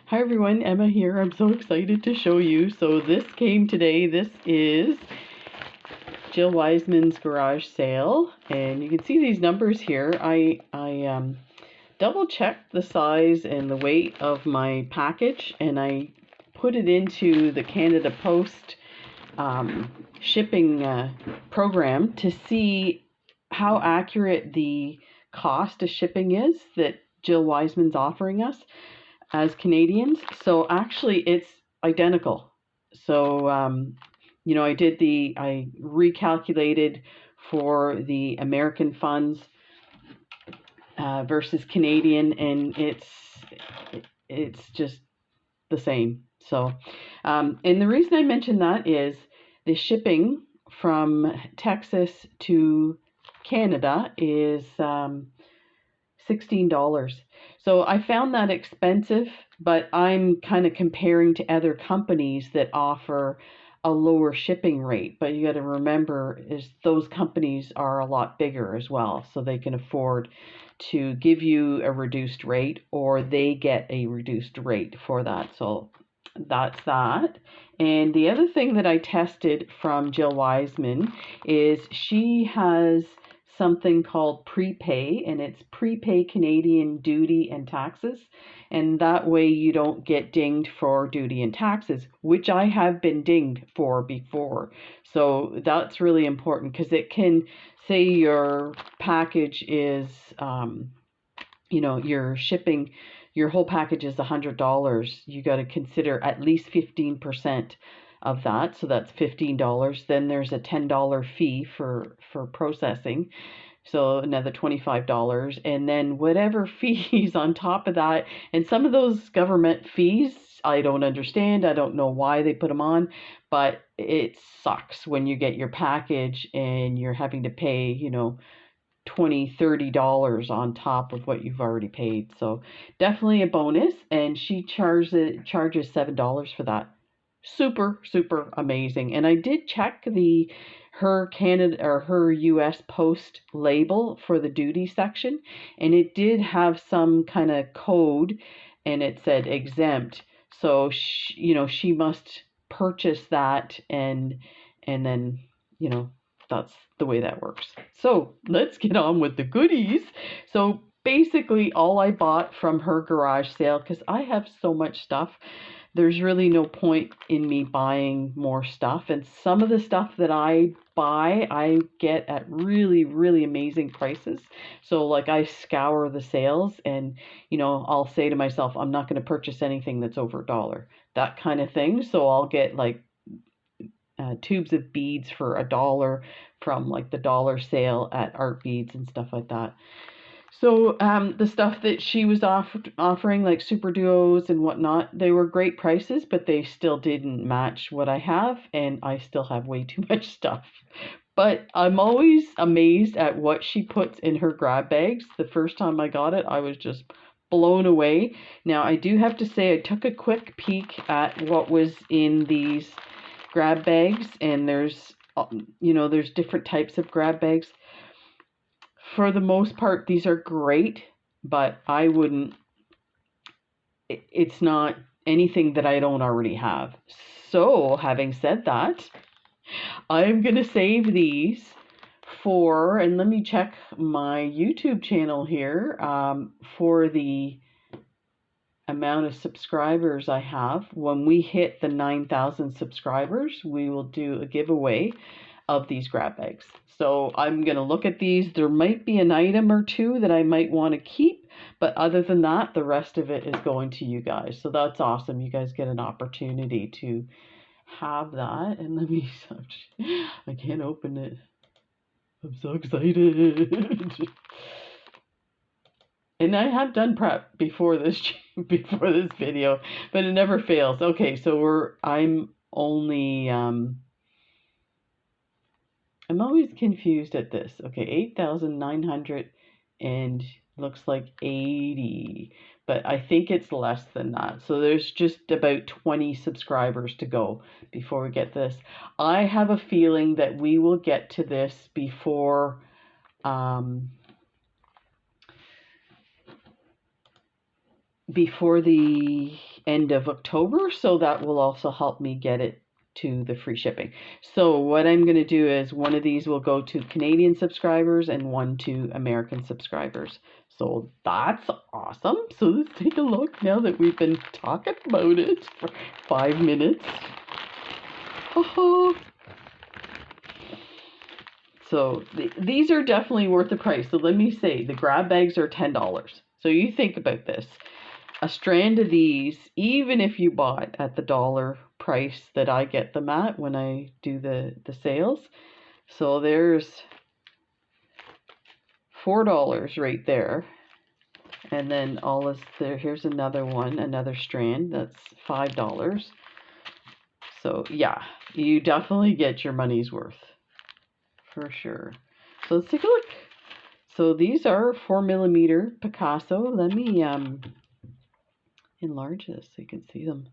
Hi everyone, Emma here. I'm so excited to show you. So this came today. This is Jill Wiseman's garage sale, and you can see these numbers here. I double checked the size and the weight of my package, and I put it into the Canada Post shipping program to see how accurate the cost of shipping is that Jill Wiseman's offering us as Canadians. So actually it's identical. So, I recalculated for the American funds versus Canadian, and it's just the same. So, and the reason I mention that is the shipping from Texas to Canada is $16. So I found that expensive, but I'm kind of comparing to other companies that offer a lower shipping rate. But you got to remember is those companies are a lot bigger as well, so they can afford to give you a reduced rate, or they get a reduced rate for that. So that's that. And the other thing that I tested from Jill Wiseman is she has something called Prepay, and it's Prepay Canadian duty and taxes. And that way you don't get dinged for duty and taxes, which I have been dinged for before. So that's really important, because it can say your package is, your shipping, your whole package is $100. You got to consider at least 15% of that, so that's $15. Then there's a $10 fee for processing, so another $25, and then whatever fees on top of that. And some of those government fees I don't understand. I don't know why they put them on, but it sucks when you get your package and you're having to pay, $20-30 on top of what you've already paid. So definitely a bonus, and she charges $7 for that. Super, super amazing. And I did check her Canada or her US Post label for the duty section, and it did have some kind of code, and it said exempt. So she must purchase that, and then that's the way that works. So let's get on with the goodies. So basically all I bought from her garage sale, because I have so much stuff, there's really no point in me buying more stuff. And some of the stuff that I buy, I get at really, really amazing prices. So like I scour the sales, and I'll say to myself, I'm not going to purchase anything that's over $1, that kind of thing. So I'll get like tubes of beads for $1 from like the dollar sale at Art Beads and stuff like that. So the stuff that she was offering, like super duos and whatnot, they were great prices, but they still didn't match what I have, and I still have way too much stuff. But I'm always amazed at what she puts in her grab bags. The first time I got it, I was just blown away. Now, I do have to say I took a quick peek at what was in these grab bags, and there's different types of grab bags. For the most part, these are great, but I wouldn't, it's not anything that I don't already have. So having said that, I'm going to save these for, and let me check my YouTube channel here, for the amount of subscribers I have. When we hit the 9,000 subscribers, we will do a giveaway of these grab bags. So I'm going to look at these. There might be an item or two that I might want to keep, but other than that, the rest of it is going to you guys. So that's awesome. You guys get an opportunity to have that. And let me, I can't open it. I'm so excited. And I have done prep before this video, but it never fails. Okay, so I'm always confused at this. Okay, 8,900 and looks like 80, but I think it's less than that. So there's just about 20 subscribers to go before we get this. I have a feeling that we will get to this before before the end of October, so that will also help me get it to the free shipping. So what I'm going to do is one of these will go to Canadian subscribers and one to American subscribers. So that's awesome. So let's take a look now that we've been talking about it for 5 minutes. So these are definitely worth the price. So let me say the grab bags are $10. So you think about this. A strand of these, even if you bought at the dollar price that I get them at when I do the sales. So there's $4 right there. And then all is there. Here's another one, another strand. That's $5. So yeah, you definitely get your money's worth for sure. So let's take a look. So these are 4mm Picasso. Let me enlarge this so you can see them.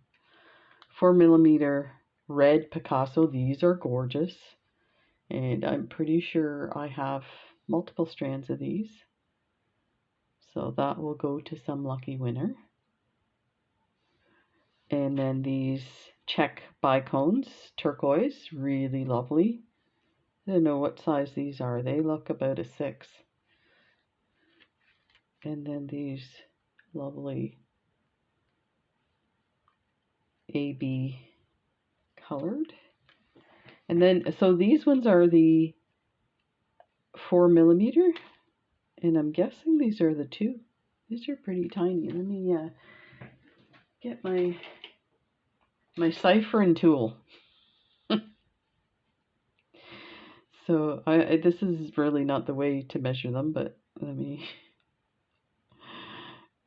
4mm red Picasso. These are gorgeous. And I'm pretty sure I have multiple strands of these. So that will go to some lucky winner. And then these check bicones, turquoise, really lovely. I don't know what size these are. They look about a 6. And then these lovely AB colored. And then, so these ones are the 4mm. And I'm guessing these are the 2. These are pretty tiny. Let me get my ciphering tool. So this is really not the way to measure them, but let me.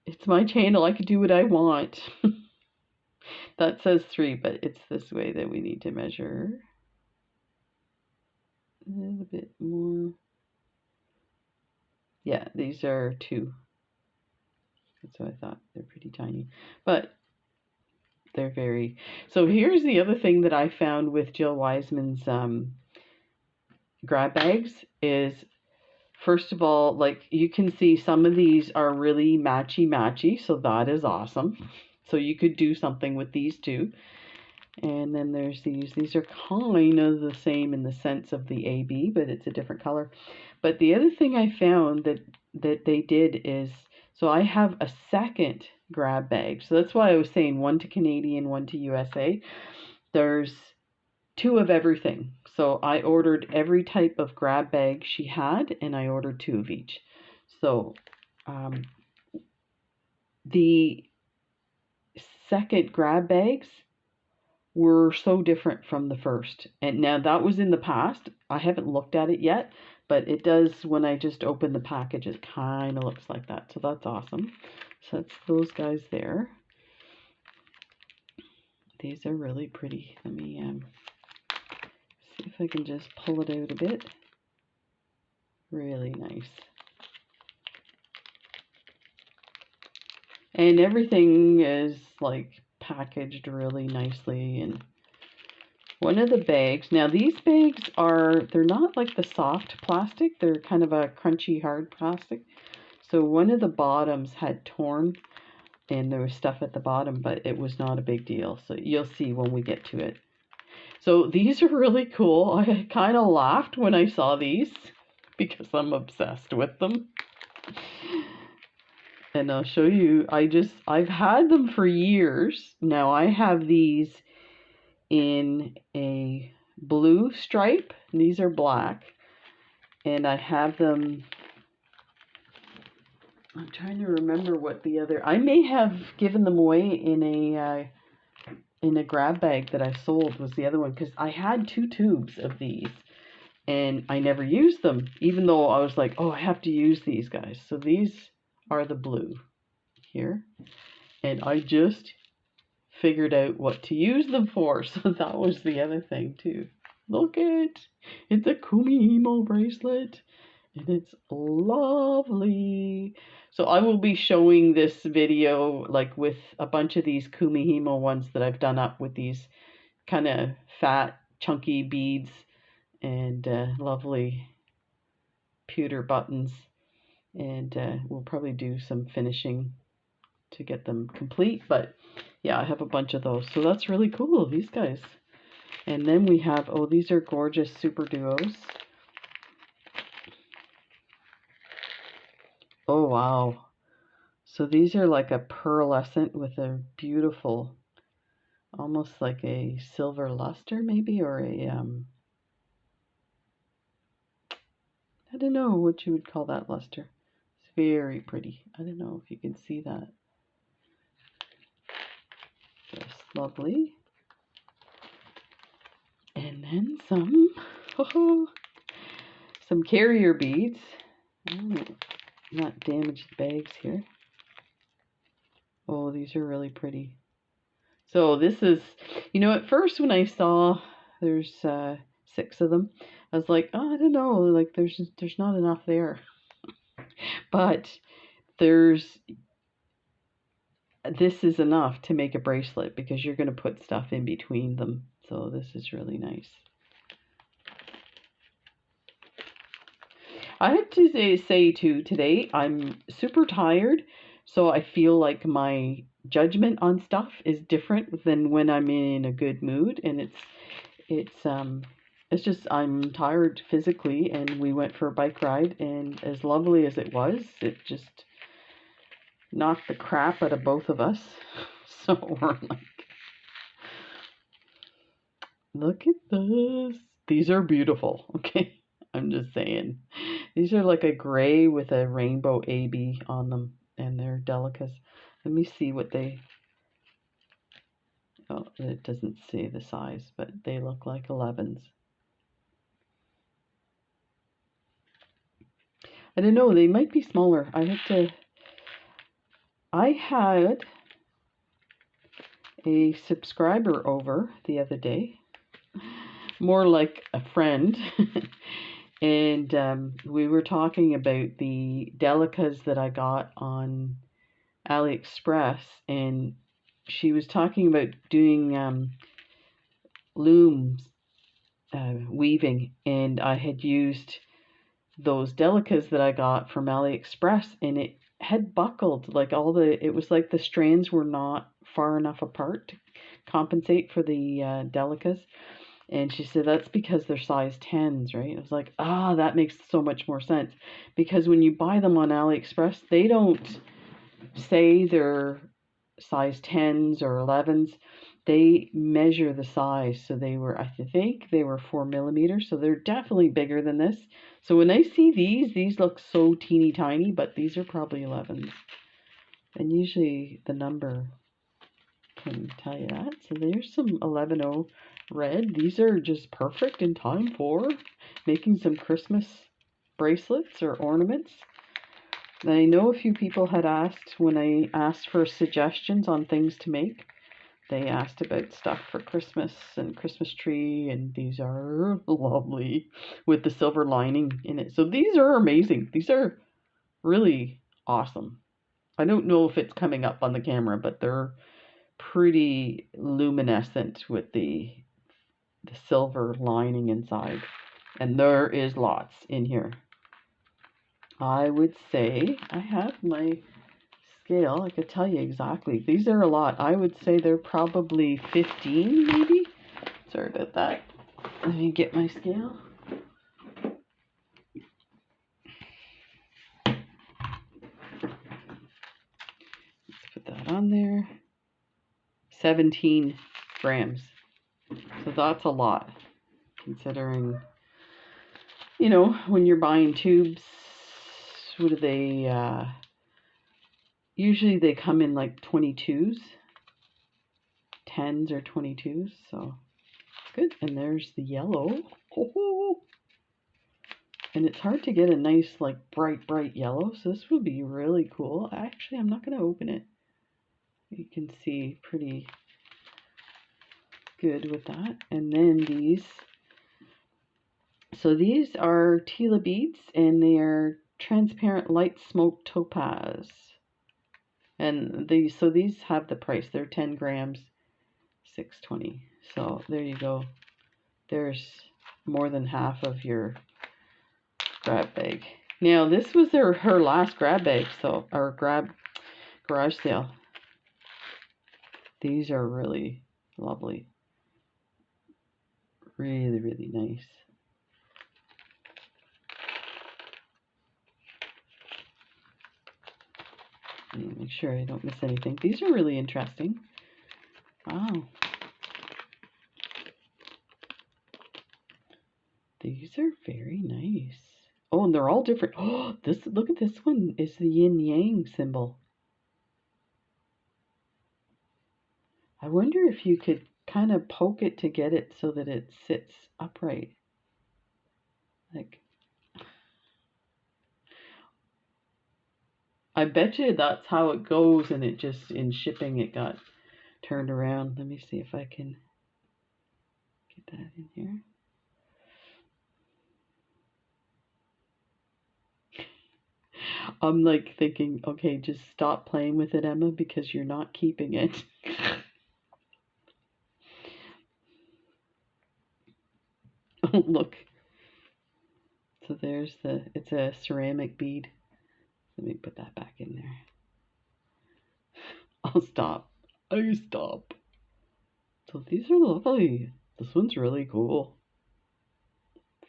It's my channel. I can do what I want. That says 3, but it's this way that we need to measure. A little bit more. Yeah, these are 2. That's what I thought. They're pretty tiny, but they're very. So here's the other thing that I found with Jill Wiseman's grab bags is, first of all, like you can see some of these are really matchy, so that is awesome. So you could do something with these too. And then there's these are kind of the same in the sense of the AB, but it's a different color. But the other thing I found that they did is, so I have a second grab bag. So that's why I was saying one to Canadian, one to USA. There's 2 of everything. So I ordered every type of grab bag she had, and I ordered 2 of each. So the second grab bags were so different from the first. And now that was in the past. I haven't looked at it yet, but it does, when I just open the package, it kind of looks like that. So that's awesome. So that's those guys there. These are really pretty. Let me see if I can just pull it out a bit. Really nice. And everything is like packaged really nicely. And one of the bags, now these bags they're not like the soft plastic, they're kind of a crunchy hard plastic. So one of the bottoms had torn and there was stuff at the bottom, but it was not a big deal. So you'll see when we get to it. So these are really cool. I kind of laughed when I saw these because I'm obsessed with them. And I'll show you, I've had them for years. Now I have these in a blue stripe. These are black. And I have them, I'm trying to remember what the other, I may have given them away in a grab bag that I sold was the other one, because I had 2 tubes of these and I never used them, even though I was like, oh, I have to use these guys. So these are the blue here, and I just figured out what to use them for. So that was the other thing too. Look it, it's a Kumimo bracelet and it's lovely. So I will be showing this video like with a bunch of these Kumihimo ones that I've done up with these kind of fat chunky beads and lovely pewter buttons. And we'll probably do some finishing to get them complete. But yeah, I have a bunch of those. So that's really cool, these guys. And then we have, oh, these are gorgeous super duos. Oh, wow. So these are like a pearlescent with a beautiful, almost like a silver luster maybe, or a, I don't know what you would call that luster. It's very pretty. I don't know if you can see that. Just lovely. And then some, oh, some carrier beads. Not damaged bags here. Oh, these are really pretty. So this is, you know, at first when I saw there's 6 of them, I was like, oh, I don't know, like there's not enough there. But this is enough to make a bracelet because you're going to put stuff in between them. So this is really nice. I have to say too, today I'm super tired, so I feel like my judgment on stuff is different than when I'm in a good mood, and it's just I'm tired physically, and we went for a bike ride, and as lovely as it was, it just knocked the crap out of both of us. So we're like, look at this. These are beautiful, okay? I'm just saying. These are like a gray with a rainbow AB on them, and they're delicas. Let me see what they, oh, it doesn't say the size, but they look like 11s. I don't know, they might be smaller. I had a subscriber over the other day, more like a friend, and we were talking about the delicas that I got on AliExpress, and she was talking about doing looms, weaving, and I had used those delicas that I got from AliExpress, and it had buckled, like it was like the strands were not far enough apart to compensate for the delicas. And she said that's because they're size 10s, right? I was like, that makes so much more sense, because when you buy them on AliExpress, they don't say they're size 10s or 11s. They measure the size, so I think they were 4 millimeters, so they're definitely bigger than this. So when I see these look so teeny tiny, but these are probably 11s, and usually the number can tell you that. So there's some 11-0 red. These are just perfect in time for making some Christmas bracelets or ornaments. And I know a few people had asked, when I asked for suggestions on things to make, they asked about stuff for Christmas and Christmas tree, and these are lovely with the silver lining in it. So these are amazing. These are really awesome. I don't know if it's coming up on the camera, but they're pretty luminescent with the silver lining inside. And there is lots in here. I would say, I have my scale, I could tell you exactly. These are a lot. I would say they're probably 15 maybe. Sorry about that. Let me get my scale. Let's put that on there. 17 grams. So that's a lot, considering, you know, when you're buying tubes, what do they, usually they come in like 22s, 10s or 22s, so good. And there's the yellow. Oh, and it's hard to get a nice, like, bright yellow, so this would be really cool. Actually, I'm not going to open it. You can see pretty good with that. And then these, so these are Tila beads, and they are transparent light smoke topaz. And these have the price. They're 10 grams, $6.20. So there you go. There's more than half of your grab bag. Now this was her last grab bag, so, or garage sale. These are really lovely. Really, really nice. Make sure I don't miss anything. These are really interesting. Wow. These are very nice. Oh, and they're all different. Oh, look at this one. Is the yin yang symbol. I wonder if you could kind of poke it to get it so that it sits upright. Like, I bet you that's how it goes, and it just, in shipping, it got turned around. Let me see if I can get that in here. I'm like thinking, okay, just stop playing with it, Emma, because you're not keeping it. Oh, look. So there's it's a ceramic bead. Let me put that back in there. I'll stop. I stop. So these are lovely. This one's really cool.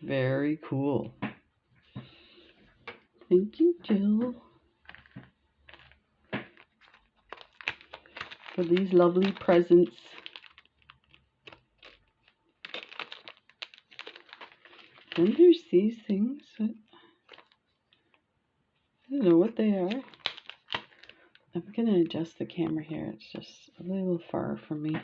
Very cool. Thank you, Jill, for these lovely presents. Then there's these things. I don't know what they are. I'm going to adjust the camera here. It's just a little far from me.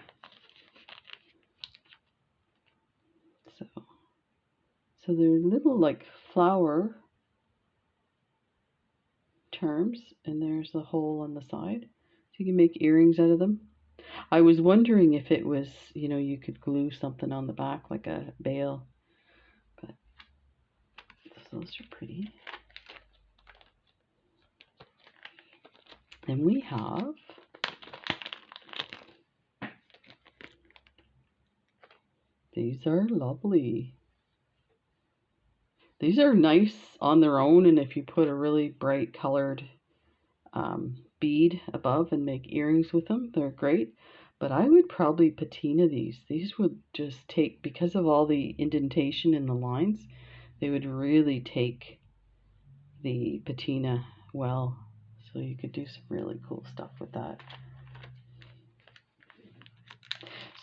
So they're little like flower charms, and there's a hole on the side. So you can make earrings out of them. I was wondering if it was, you know, you could glue something on the back like a bail. But those are pretty. Then we have these are lovely. These are nice on their own, and if you put a really bright colored bead above and make earrings with them, they're great. But I would probably patina these. These would just take, because of all the indentation in the lines, they would really take the patina well. So you could do some really cool stuff with that.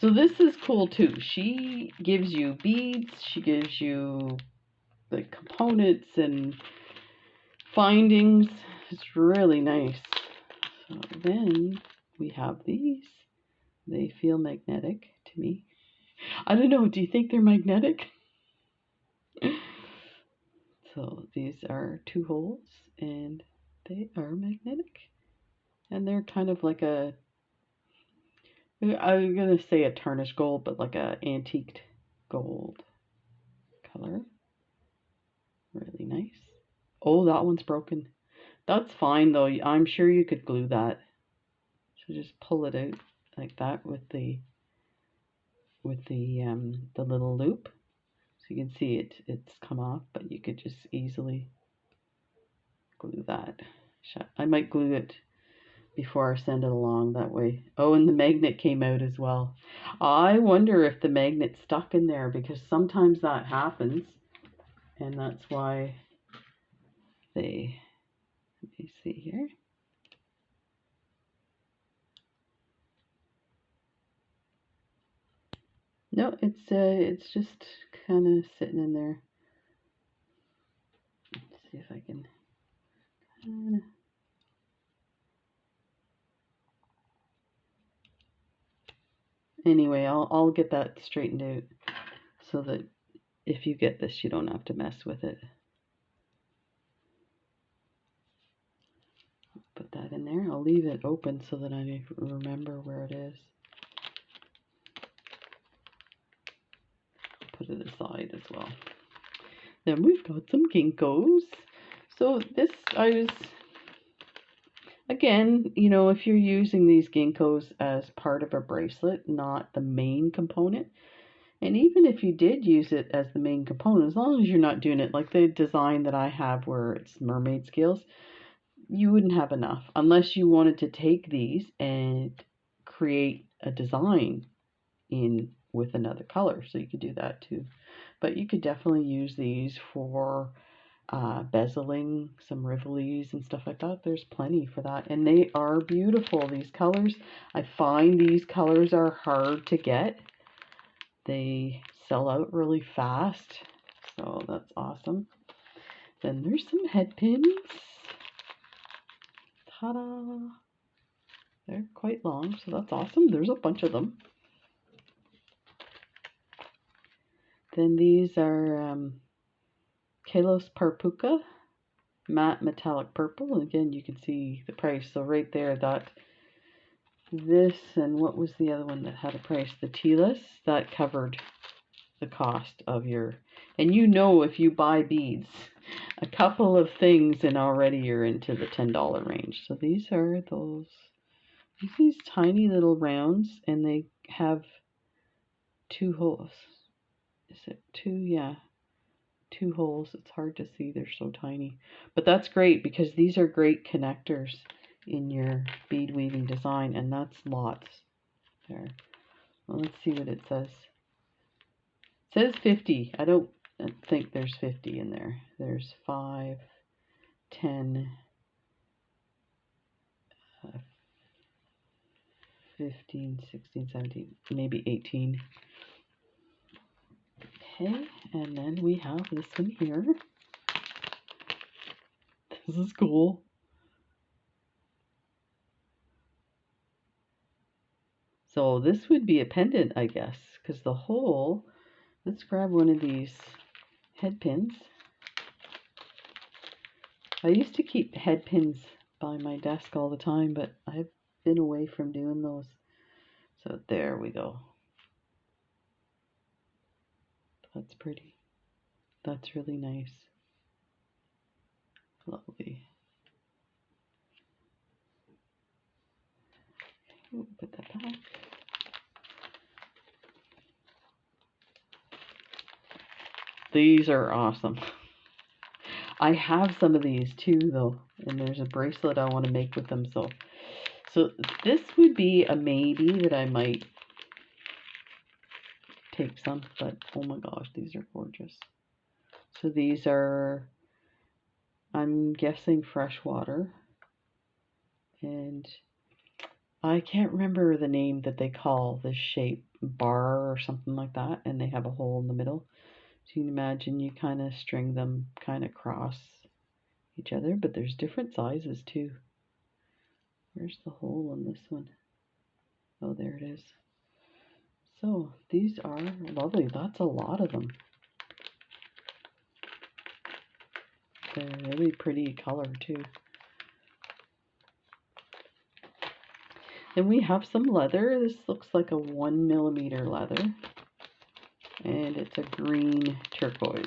So this is cool too. She gives you beads, she gives you the components and findings. It's really nice. So then we have these. They feel magnetic to me. I don't know, do you think they're magnetic? So these are 2 holes, and they are magnetic. And they're kind of like a, I'm going to say a tarnished gold, but like a antiqued gold color. Really nice. Oh, that one's broken. That's fine though. I'm sure you could glue that. So just pull it out like that with the little loop. So you can see it's come off, but you could just easily glue that shut. I might glue it before I send it along that way. Oh, and the magnet came out as well. I wonder if the magnet stuck in there, because sometimes that happens, and that's why they, let me see here. No, it's just kind of sitting in there. Let's see if I can kinda... Anyway, I'll get that straightened out so that if you get this, you don't have to mess with it. Put that in there. I'll leave it open so that I remember where it is. Put it aside as well. Then we've got some ginkgos. So this, I was, again, you know, if you're using these ginkgos as part of a bracelet, not the main component, and even if you did use it as the main component, as long as you're not doing it like the design that I have where it's mermaid scales, you wouldn't have enough unless you wanted to take these and create a design in with another color, so you could do that too. But you could definitely use these for bezeling some rivolis and stuff like that. There's plenty for that, and they are beautiful, these colors. I find these colors are hard to get. They sell out really fast, so that's awesome. Then there's some head pins. Ta-da! They're quite long, so that's awesome. There's a bunch of them. Then these are Kalos Parpuka, matte metallic purple. And again, you can see the price. So right there, this, and what was the other one that had a price? The Telas, that covered the cost of your, and you know, if you buy beads, a couple of things and already you're into the $10 range. So these are these tiny little rounds, and they have 2 holes. Is it 2? Yeah, 2 holes. It's hard to see, they're so tiny, but that's great because these are great connectors in your bead weaving design, and that's lots there. Well, let's see what it says. It says 50. I don't think there's 50 in there. There's 5, 10, 15, 16, 17, maybe 18. Okay, and then we have this one here. This is cool. So this would be a pendant, I guess, because the hole, let's grab one of these head pins. I used to keep head pins by my desk all the time, but I've been away from doing those. So there we go. That's pretty. That's really nice. Lovely. Ooh, put that back. These are awesome. I have some of these too, though, and there's a bracelet I want to make with them. So this would be a maybe that I might take some, but oh my gosh, these are gorgeous. So these are, I'm guessing, freshwater, and I can't remember the name that they call this shape, bar or something like that, and they have a hole in the middle. So you can imagine you kind of string them kind of cross each other, but there's different sizes too. Where's the hole in this one? Oh, there it is. So these are lovely. That's a lot of them. They're really pretty color too. Then we have some leather. This looks like a 1mm leather, and it's a green turquoise.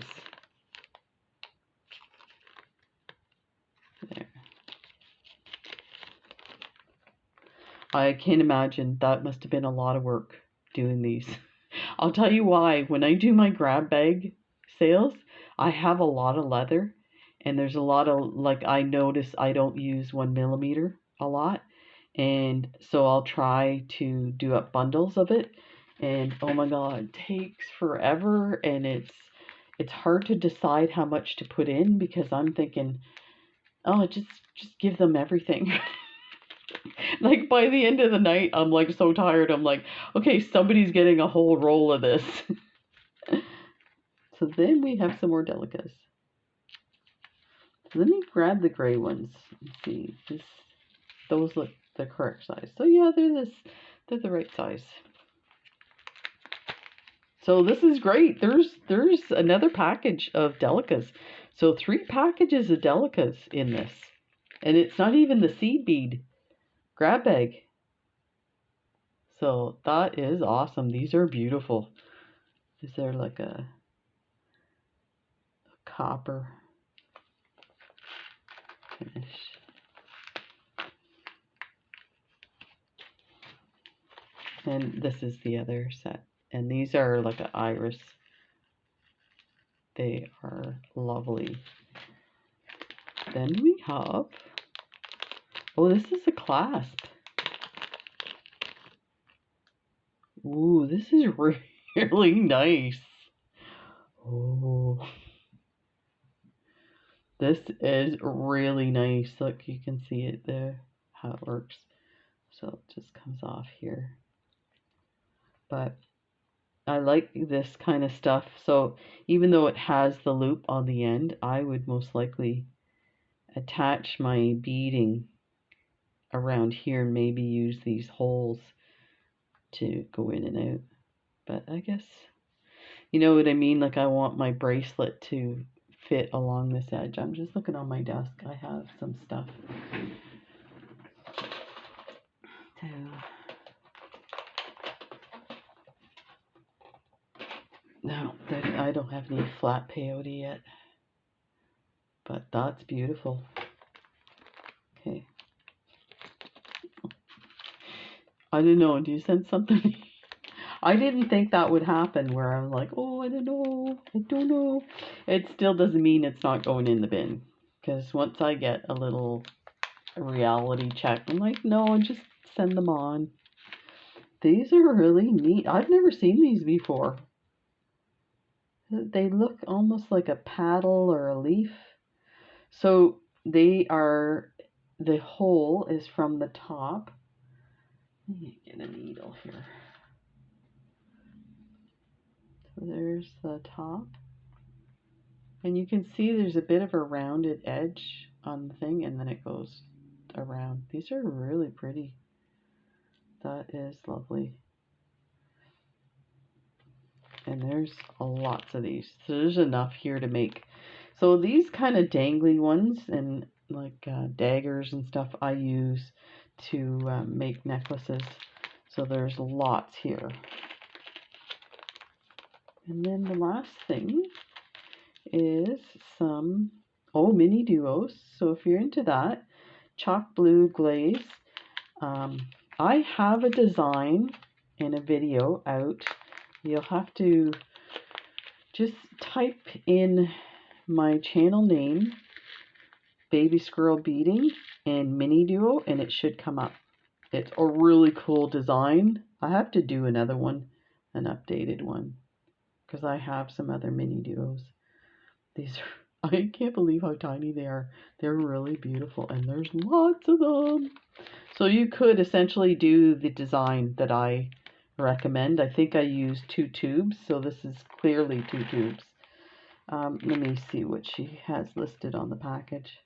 There. I can't imagine, that must have been a lot of work doing these. I'll tell you why. When I do my grab bag sales, I have a lot of leather, and there's a lot of, like, I notice I don't use 1mm a lot, and so I'll try to do up bundles of it, and oh my god, it takes forever, and it's hard to decide how much to put in, because I'm thinking, oh, just give them everything. Like by the end of the night, I'm like so tired. I'm like, okay, somebody's getting a whole roll of this. So then we have some more delicas. Let me grab the gray ones and see. Those look the correct size. So yeah, they're the right size. So this is great. There's another package of delicas. So 3 packages of delicas in this, and it's not even the seed bead grab bag. So that is awesome. These are beautiful. Is there like a copper finish? And this is the other set. And these are like an iris. They are lovely. Then we have, oh, this is a clasp. Ooh, this is really nice. Oh, this is really nice. Look, you can see it there, how it works. So it just comes off here. But I like this kind of stuff. So even though it has the loop on the end, I would most likely attach my beading around here and maybe use these holes to go in and out. But I guess, you know what I mean? Like I want my bracelet to fit along this edge. I'm just looking on my desk. I have some stuff to... No, I don't have any flat peyote yet. But that's beautiful. Okay. I don't know. Do you sense something? I didn't think that would happen where I'm like, oh, I don't know. I don't know. It still doesn't mean it's not going in the bin. Because once I get a little reality check, I'm like, no, just send them on. These are really neat. I've never seen these before. They look almost like a paddle or a leaf. So they are, the hole is from the top. Let me get a needle here. So there's the top. And you can see there's a bit of a rounded edge on the thing, and then it goes around. These are really pretty. That is lovely. And there's lots of these. So there's enough here to make. So these kind of dangly ones and like daggers and stuff I use to make necklaces. So there's lots here. And then the last thing is some, mini duos. So if you're into that, chalk blue glaze. I have a design and a video out. You'll have to just type in my channel name, Baby Squirrel Beading, and Mini Duo, and it should come up. It's a really cool design. I have to do another one, an updated one, because I have some other mini duos. These are, I can't believe how tiny they are. They're really beautiful, and there's lots of them. So you could essentially do the design that I recommend. I think I used 2 tubes, so this is clearly 2 tubes. Let me see what she has listed on the package.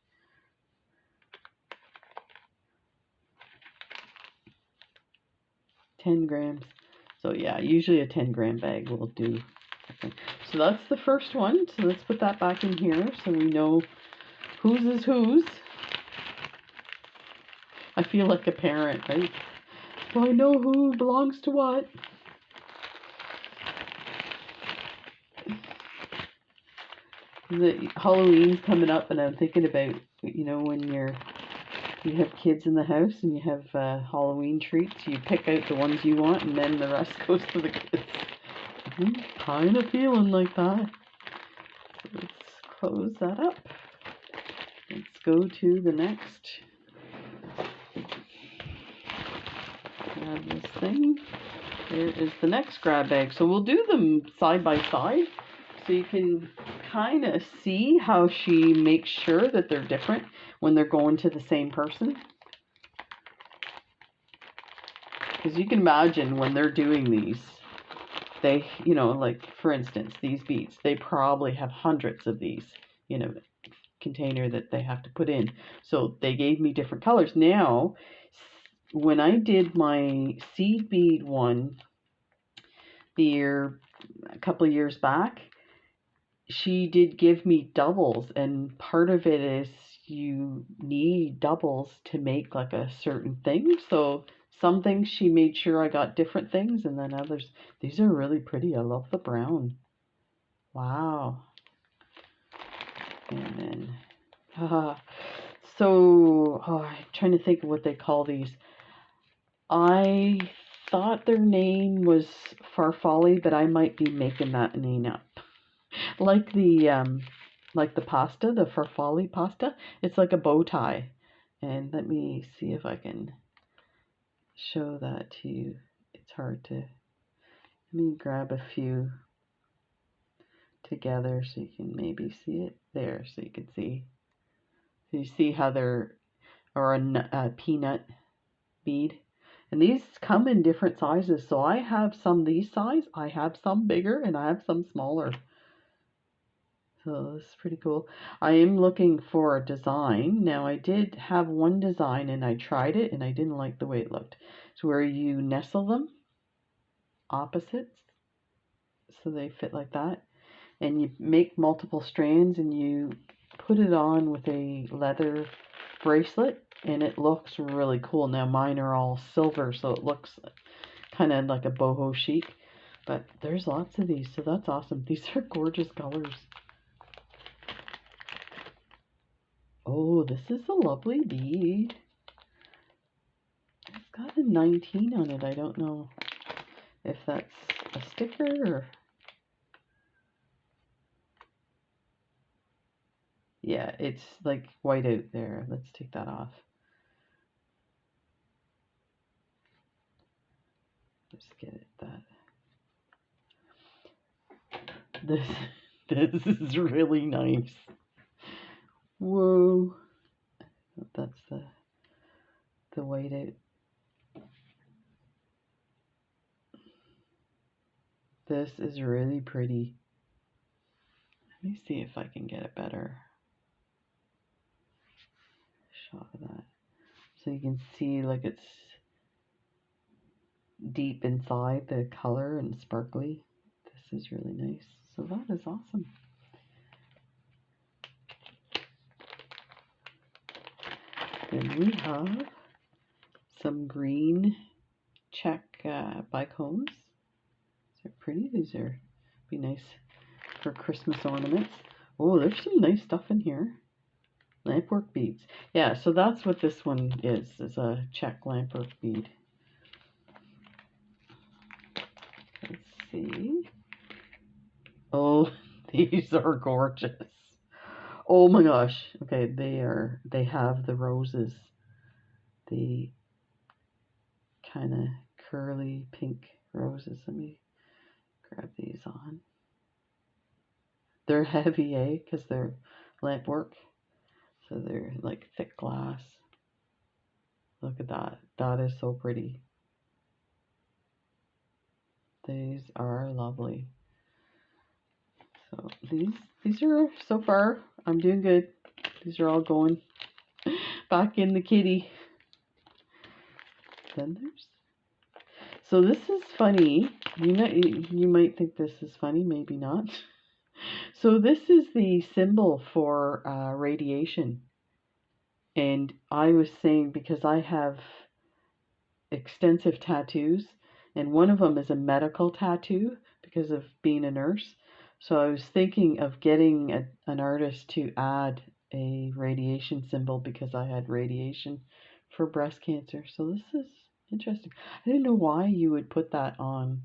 $10 grams. So yeah, usually a 10-gram bag will do. Okay. So that's the first one. So let's put that back in here so we know whose is whose. I feel like a parent, right? So I know who belongs to what. Halloween's coming up, and I'm thinking about, you know, when you have kids in the house and you have Halloween treats, you pick out the ones you want, and then the rest goes to the kids. Kind of feeling like that. So let's close that up. Let's go to the next. Grab this thing. There is the next grab bag. So we'll do them side by side so you can kind of see how she makes sure that they're different when they're going to the same person. Because you can imagine when they're doing these, they, you know, like for instance, these beads, they probably have hundreds of these, you know, container that they have to put in. So they gave me different colors. Now, when I did my seed bead one a couple of years back, she did give me doubles, and part of it is you need doubles to make like a certain thing. So some things she made sure I got different things, and then others. These are really pretty. I love the brown. Wow. And then, so I'm trying to think of what they call these. I thought their name was Farfalle, but I might be making that name up. Like the pasta, the farfalle pasta, it's like a bow tie. And let me see if I can show that to you. It's hard to Let me grab a few together so you can maybe see it there, so you can see. So you see how they're, or a peanut bead. And these come in different sizes. So I have some these size, I have some bigger, and I have some smaller. So this is pretty cool. I am looking for a design. Now I did have one design and I tried it and I didn't like the way it looked. It's where you nestle them opposites so they fit like that. And you make multiple strands and you put it on with a leather bracelet and it looks really cool. Now mine are all silver, so it looks kind of like a boho chic, but there's lots of these, so that's awesome. These are gorgeous colors. Oh, this is a lovely bead. It's got a 19 on it. I don't know if that's a sticker or... Yeah, it's like white out there. Let's take that off. Let's get it that. This is really nice. Whoa. That's the white out. This is really pretty. Let me see if I can get a better shot of that. So you can see like it's deep inside the color and sparkly. This is really nice. So that is awesome. Then we have some green check bicones. They're pretty. These are be nice for Christmas ornaments. Oh, there's some nice stuff in here. Lampwork beads. Yeah, so that's what this one is a check lampwork bead. Let's see. Oh, these are gorgeous. Oh my gosh. Okay, they have the roses. The kind of curly pink roses. Let me grab these on. They're heavy, eh? Because they're lamp work. So they're like thick glass. Look at that. That is so pretty. These are lovely. So these are, so far, I'm doing good. These are all going back in the kitty. Then there's... So this is funny. You might think this is funny, maybe not. So this is the symbol for radiation. And I was saying, because I have extensive tattoos, and one of them is a medical tattoo because of being a nurse. So I was thinking of getting an artist to add a radiation symbol because I had radiation for breast cancer. So this is interesting. I didn't know why you would put that on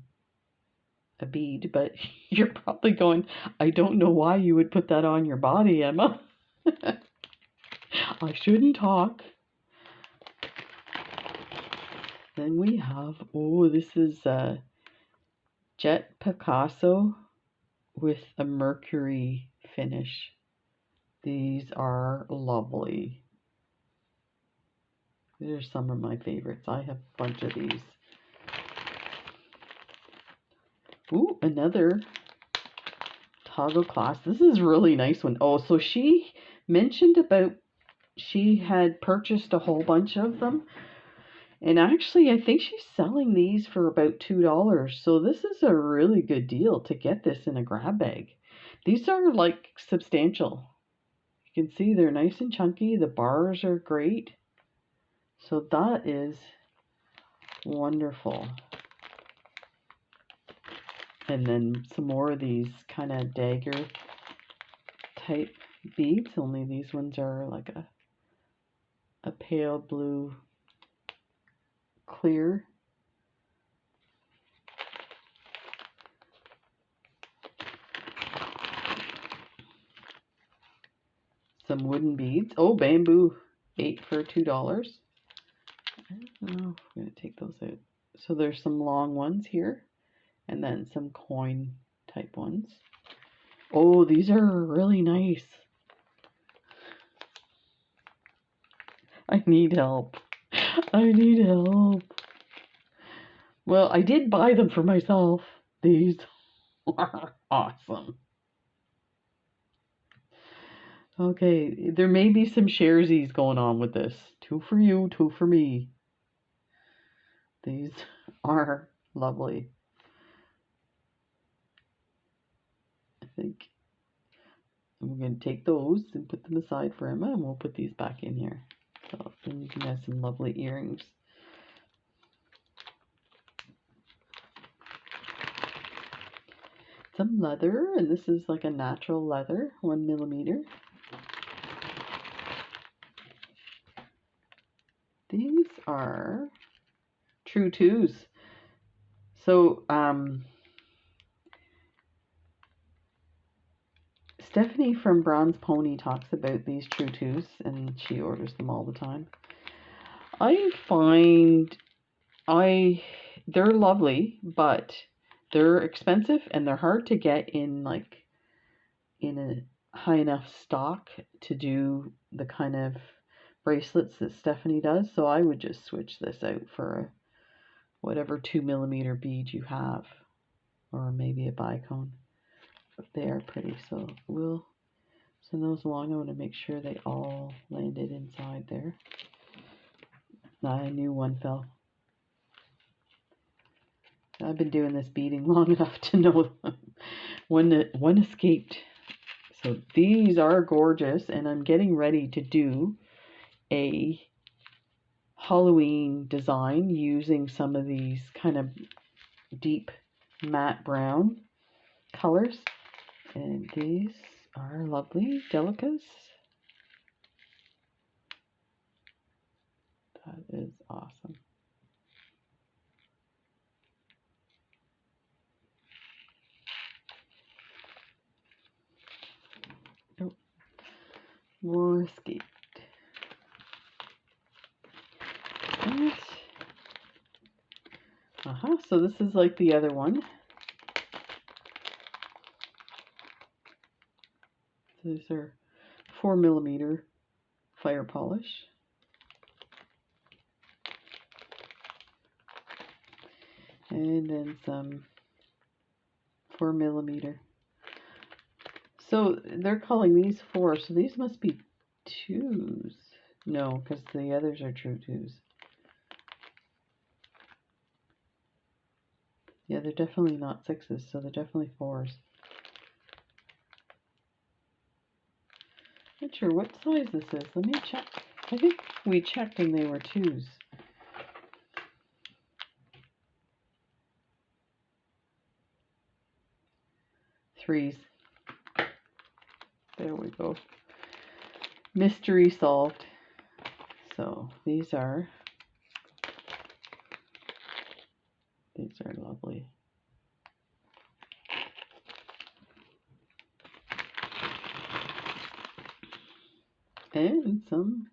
a bead, but you're probably going, I don't know why you would put that on your body, Emma. I shouldn't talk. Then we have, oh, this is Jet Picasso with a mercury finish. These are lovely. These are some of my favorites. I have a bunch of these. Ooh, another toggle clasp. This is a really nice one. Oh, so she mentioned about she had purchased a whole bunch of them. And actually, I think she's selling these for about $2. So this is a really good deal to get this in a grab bag. These are like substantial. You can see they're nice and chunky. The bars are great. So that is wonderful. And then some more of these kind of dagger type beads. Only these ones are like a pale blue clear. Some wooden beads. Oh, bamboo. 8 for $2. I don't know if I'm going to take those out. So there's some long ones here. And then some coin type ones. Oh, these are really nice. I need help. I need help. Well, I did buy them for myself. These are awesome. Okay, there may be some sharesies going on with this. 2 for you, 2 for me. These are lovely. I think I'm going to take those and put them aside for Emma, and we'll put these back in here. So then you can have some lovely earrings. Some leather, and this is like a natural leather, 1mm. These are true twos. So Stephanie from Bronze Pony talks about these true twos, and she orders them all the time. I find they're lovely, but they're expensive and they're hard to get in a high enough stock to do the kind of bracelets that Stephanie does. So I would just switch this out for whatever 2mm bead you have, or maybe a bicone. But they are pretty, so we'll send those along. I want to make sure they all landed inside there. I knew one fell. I've been doing this beading long enough to know one escaped. So these are gorgeous, and I'm getting ready to do a Halloween design using some of these kind of deep matte brown colors. And these are lovely delicas. That is awesome. Oh, more escaped. And, so this is like the other one. These are 4mm fire polish. And then some 4mm. So they're calling these 4, so these must be 2s. No, because the others are true 2s. Yeah, they're definitely not 6s, so they're definitely 4s. Not sure what size this is. Let me check. I think we checked and they were 2s. Threes. There we go. Mystery solved. So these are lovely. And some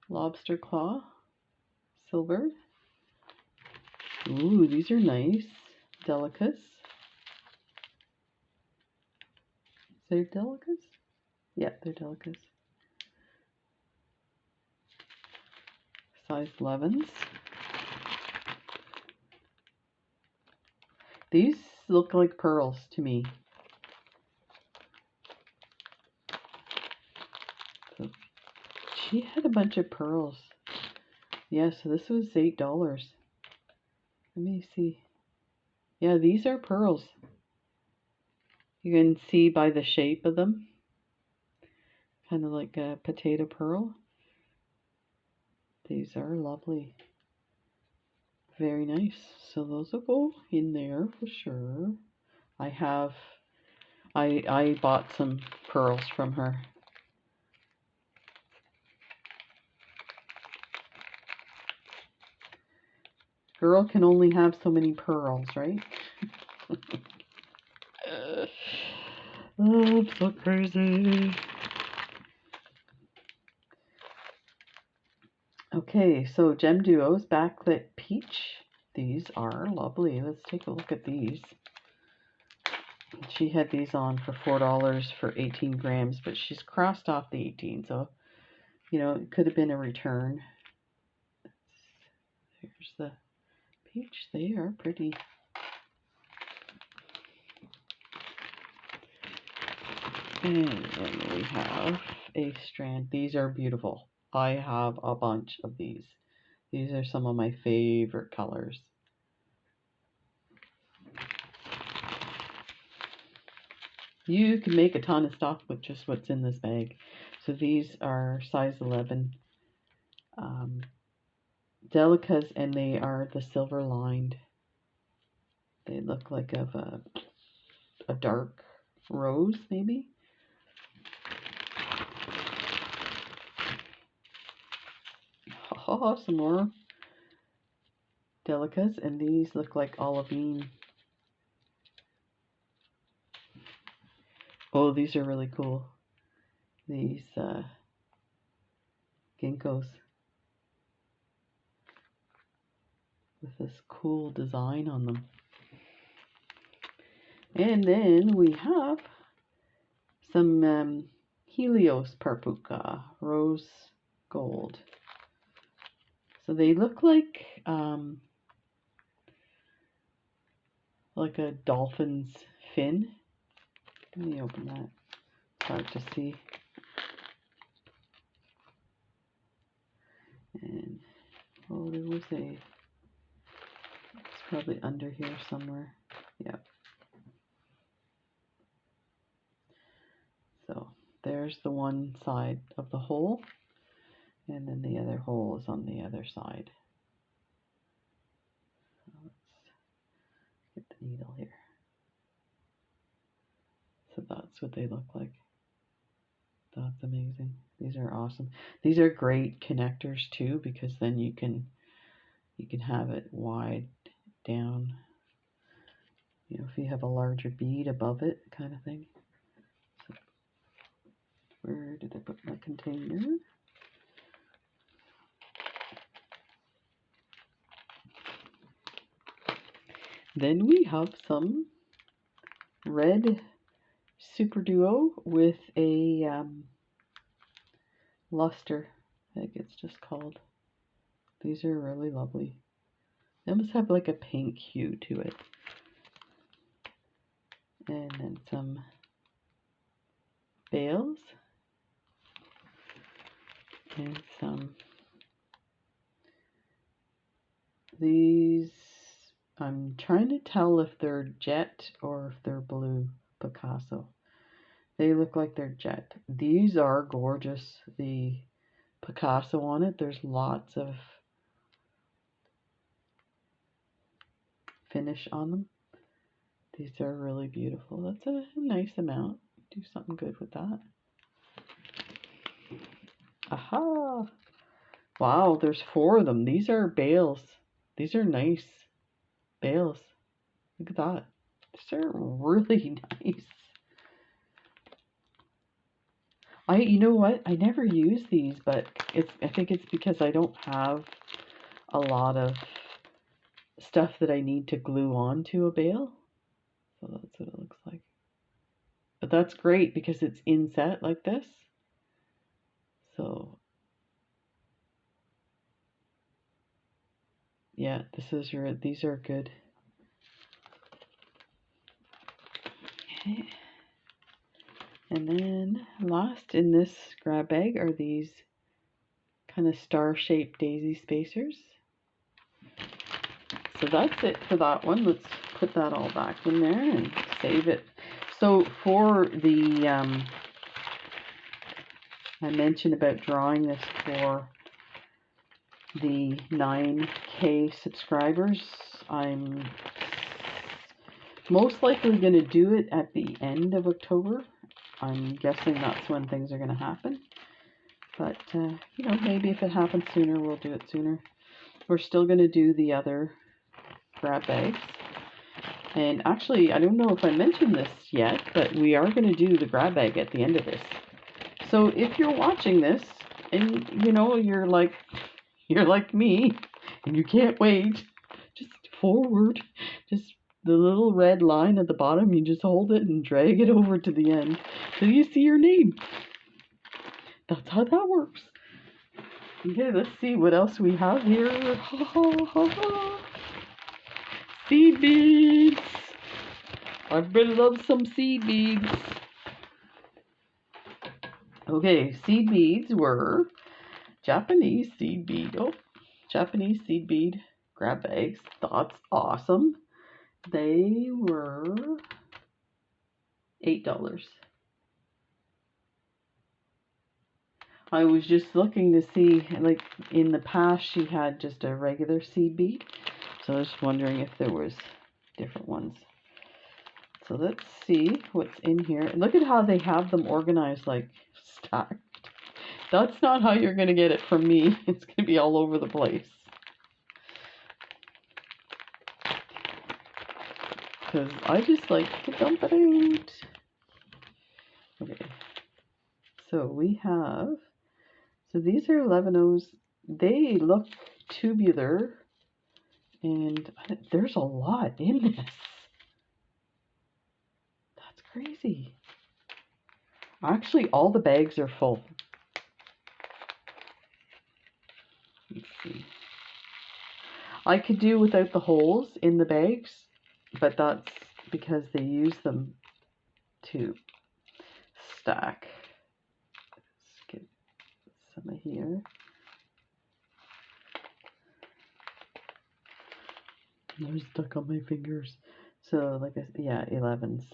lobster claw silver. Ooh, these are nice. Delicas. They're delicas? Yeah, they're delicas. Size 11s. These look like pearls to me. So she had a bunch of pearls. Yeah, so this was $8. Let me see. Yeah, these are pearls. You can see by the shape of them. Kind of like a potato pearl. These are lovely. Very nice. So those will go in there for sure. I bought some pearls from her. Girl can only have so many pearls, right? Oh, I'm so crazy. Okay, so Gem Duos Backlit Peach. These are lovely. Let's take a look at these. She had these on for $4 for 18 grams, but she's crossed off the 18, so, you know, it could have been a return. Here's the peach. They are pretty. And then we have a strand. These are beautiful. I have a bunch of these. These are some of my favorite colors. You can make a ton of stuff with just what's in this bag. So these are size 11 delicas, and they are the silver lined. They look like of a dark rose, maybe. Oh, some more delicas, and these look like olivine. Oh, these are really cool. These ginkgos with this cool design on them. And then we have some Helios Parpuca, rose gold. So they look like a dolphin's fin. Let me open that. It's hard to see. And oh, there was it's probably under here somewhere. Yep. So there's the one side of the hole, and then the other hole is on the other side. So let's get the needle here. So that's what they look like. That's amazing. These are awesome. These are great connectors too, because then you can have it wide down. You know, if you have a larger bead above it, kind of thing. So, where did I put my container? Then we have some red Super Duo with a luster, I think it's just called. These are really lovely. They almost have like a pink hue to it. And then some bales. And some, these, I'm trying to tell if they're jet or if they're blue Picasso. They look like they're jet. These are gorgeous. The Picasso on it, there's lots of finish on them. These are really beautiful. That's a nice amount. Do something good with that. Aha! Wow, there's 4 of them. These are bales. These are nice bales. Look at that. These are really nice. You know what? I never use these, but I think it's because I don't have a lot of stuff that I need to glue onto a bale. So that's what it looks like. But that's great because it's inset like this. So yeah, these are good. Okay. And then last in this grab bag are these kind of star-shaped daisy spacers. So that's it for that one. Let's put that all back in there and save it. So for the, I mentioned about drawing this for the 9K subscribers. I'm most likely going to do it at the end of October. I'm guessing that's when things are going to happen. But, you know, maybe if it happens sooner, we'll do it sooner. We're still going to do the other grab bags. And actually, I don't know if I mentioned this yet, but we are going to do the grab bag at the end of this. So if you're watching this and, you know, you're like me and you can't wait, just forward. Just the little red line at the bottom, you just hold it and drag it over to the end so you see your name. That's how that works. Okay, let's see what else we have here. Ha ha ha ha. Seed beads. I really love some seed beads. Okay, seed beads were Japanese seed bead. Oh, Japanese seed bead grab bags. That's awesome. They were $8. I was just looking to see, like in the past she had just a regular seed bead. So I was wondering if there was different ones. So let's see what's in here. Look at how they have them organized, like stacked. That's not how you're going to get it from me. It's going to be all over the place. Because I just like to dump it out. Okay. So we have, so these are 11-Os. They look tubular. And there's a lot in this. That's crazy. Actually, all the bags are full. Let's see. I could do without the holes in the bags, but that's because they use them to stack. Let's get some of here. They're stuck on my fingers. So, like I said, yeah, 11s.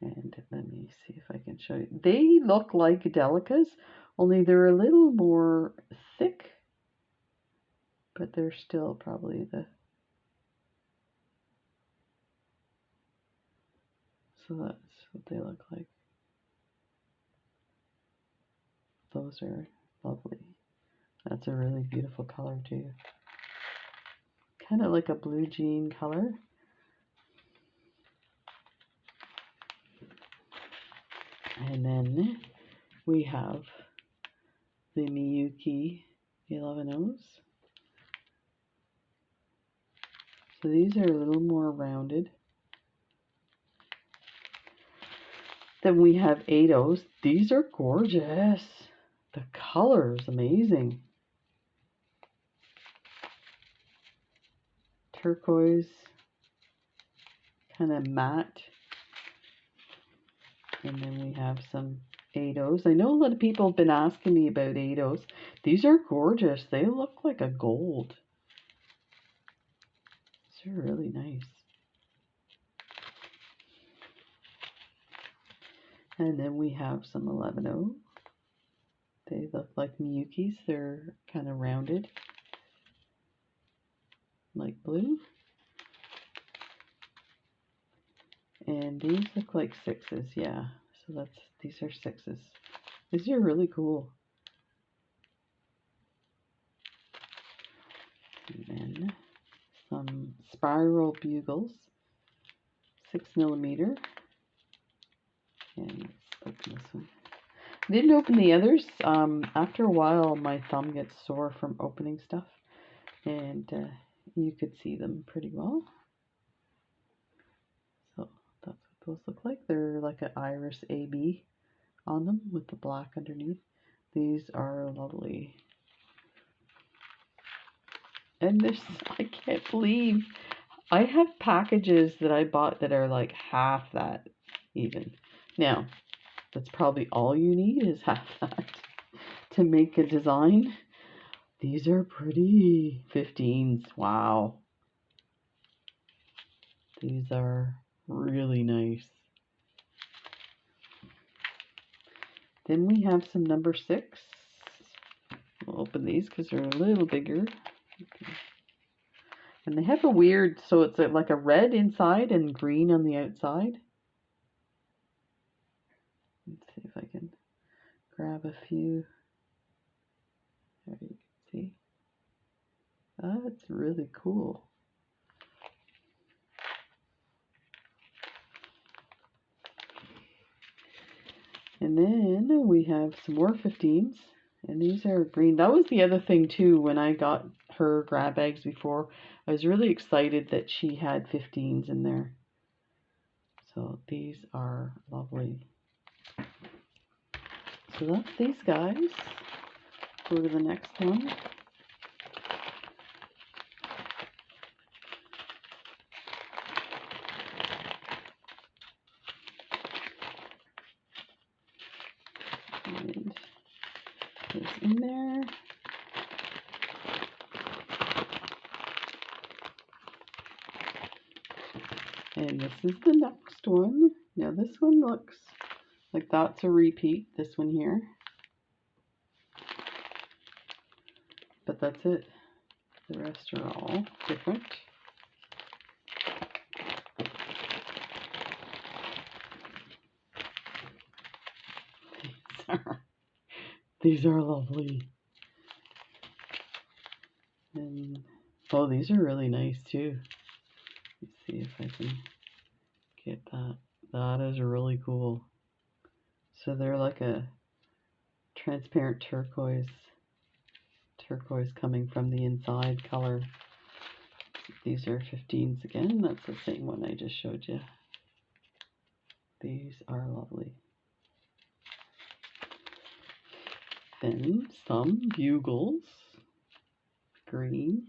And let me see if I can show you. They look like Delicas, only they're a little more thick, but they're still probably the... So that's what they look like. Those are lovely. That's a really beautiful color too. Kind of like a blue jean color. And then we have the Miyuki 11-Os. So these are a little more rounded. Then we have 8-Os. These are gorgeous. The color is amazing. Turquoise, kind of matte. And then we have some 8-Os. I know a lot of people have been asking me about 8-Os. These are gorgeous. They look like a gold. These are really nice. And then we have some 11-O. They look like Miyukis. They're kind of rounded, like blue. And these look like 6s, yeah. So these are 6s. These are really cool. And then some spiral bugles, 6mm. And let's open this one. I didn't open the others. After a while, my thumb gets sore from opening stuff, and you could see them pretty well. So that's what those look like. They're like an iris AB on them with the black underneath. These are lovely. And this, I can't believe I have packages that I bought that are like half that even. Now, that's probably all you need is half that to make a design. These are pretty. 15s. Wow. These are really nice. Then we have some number 6. We'll open these because they're a little bigger. Okay. And they have a weird, so it's like a red inside and green on the outside. Let's see if I can grab a few. There you can see. That's really cool. And then we have some more 15s. And these are green. That was the other thing too when I got her grab bags before, I was really excited that she had 15s in there. So these are lovely. So that's these guys. Go to the next one. And there's in there. And this is the next one. Now this one looks like that's a repeat, this one here. But that's it. The rest are all different. These are lovely. And oh, these are really nice too. Let's see if I can get that. That is really cool. So they're like a transparent turquoise coming from the inside color. These are 15s again. That's the same one I just showed you. These are lovely. Then some bugles, green.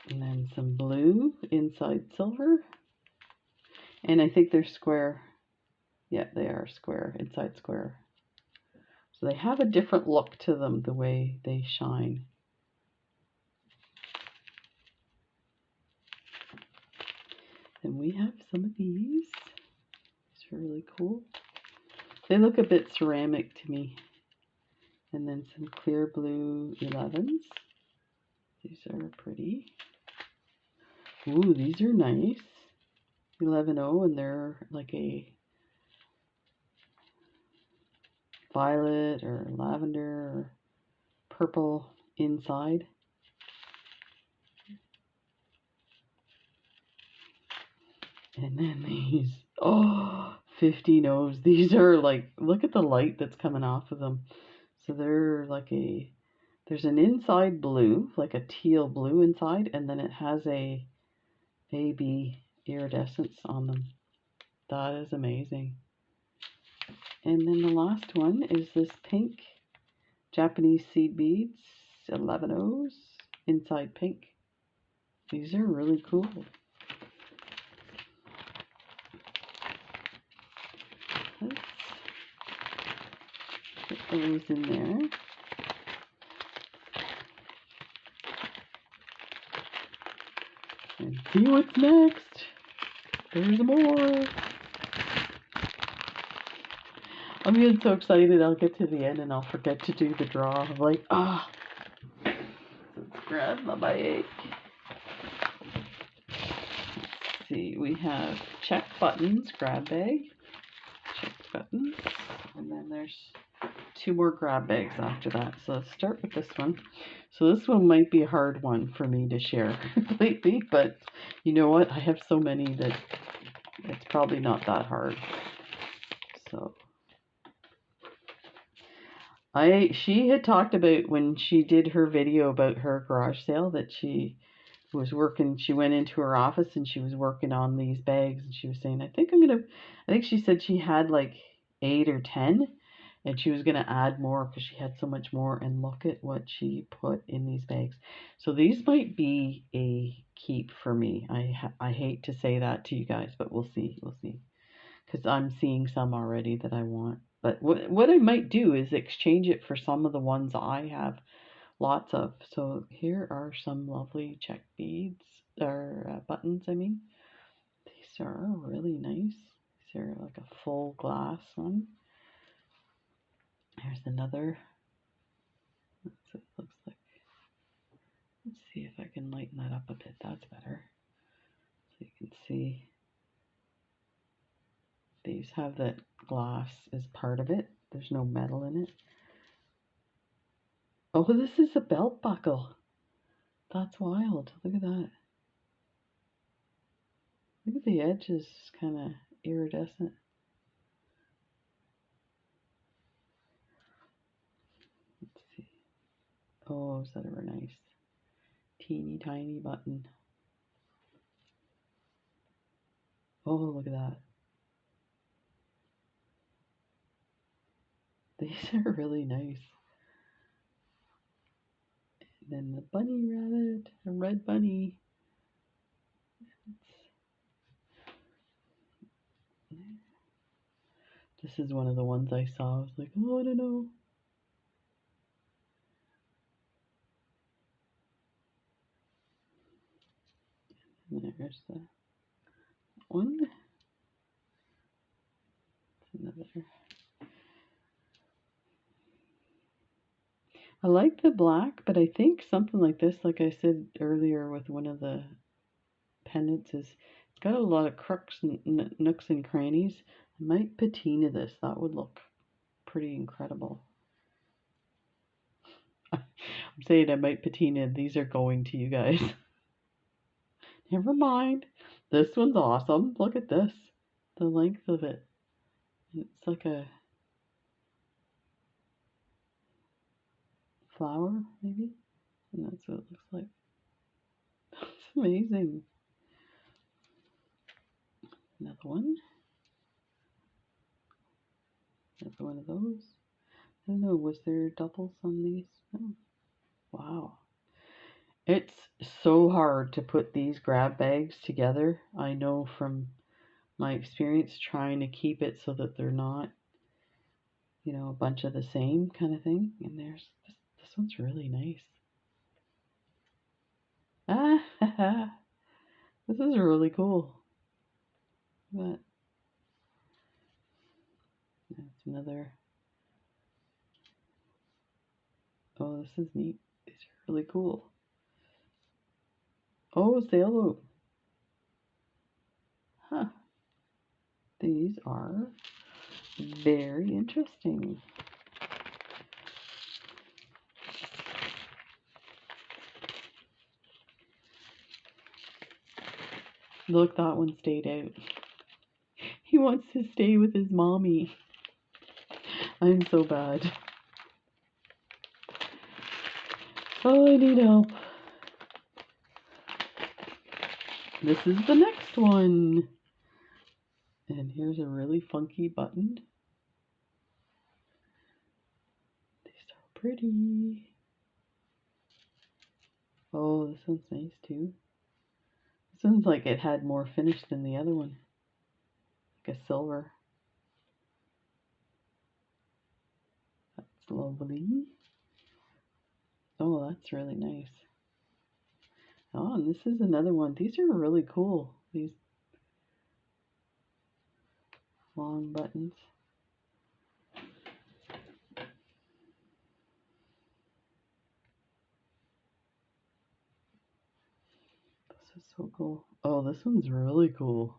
And then some blue inside silver. And I think they're square. Yeah, they are square, inside square. So they have a different look to them, the way they shine. Then we have some of these. These are really cool. They look a bit ceramic to me. And then some clear blue 11s. These are pretty. Ooh, these are nice. 11-0, and they're like a violet or lavender or purple inside. And then these, oh, 15-0s. These are like, look at the light that's coming off of them. So they're like a, there's an inside blue, like a teal blue inside, and then it has a baby iridescence on them. That is amazing. And then the last one is this pink Japanese seed beads, 11-0s, inside pink. These are really cool. Let's put those in there. And see what's next. There's more. I'm getting so excited I'll get to the end and I'll forget to do the draw. I'm like, ah. Let's grab my bag. Let's see, we have check buttons, grab bag, check buttons, and then there's 2 more grab bags after that. So let's start with this one. So this one might be a hard one for me to share lately, but you know what? I have so many that it's probably not that hard. So she had talked about when she did her video about her garage sale that she was working, she went into her office and she was working on these bags, and she was saying, I think she said she had like 8 or 10 and she was going to add more because she had so much more, and look at what she put in these bags. So these might be a keep for me. I hate to say that to you guys, but we'll see. Because I'm seeing some already that I want. But what I might do is exchange it for some of the ones I have lots of. So here are some lovely check beads, or buttons, I mean. These are really nice. These are like a full glass one. Here's another. That's what it looks like. Let's see if I can lighten that up a bit. That's better. So you can see these have that glass as part of it. There's no metal in it. Oh, this is a belt buckle. That's wild. Look at that. Look at the edges, kind of iridescent. Let's Oh, is that ever nice? Teeny tiny button. Oh, look at that. These are really nice. And then the bunny rabbit, a red bunny. This is one of the ones I saw. I was like, oh, I don't know. And there's the one. Another. I like the black, but I think something like this, like I said earlier with one of the pendants, is it's got a lot of crooks and nooks and crannies. I might patina this. That would look pretty incredible. I'm saying I might patina. These are going to you guys. Never mind. This one's awesome. Look at this. The length of it. It's like a flower, maybe? And that's what it looks like. That's amazing. Another one. Another one of those. I don't know, was there doubles on these? No. Wow. It's so hard to put these grab bags together. I know from my experience trying to keep it so that they're not, you know, a bunch of the same kind of thing. And there's this one's really nice. Ah, this is really cool. But that's another. Oh, this is neat. These are really cool. Oh, sailboat. Huh. These are very interesting. Look, that one stayed out. He wants to stay with his mommy. I'm so bad. Oh, I need help. This is the next one. And here's a really funky button. These are pretty. Oh, this one's nice too. This one's like it had more finish than the other one. Like a silver. That's lovely. Oh, that's really nice. Oh, and this is another one. These are really cool. These long buttons. This is so cool. Oh, this one's really cool.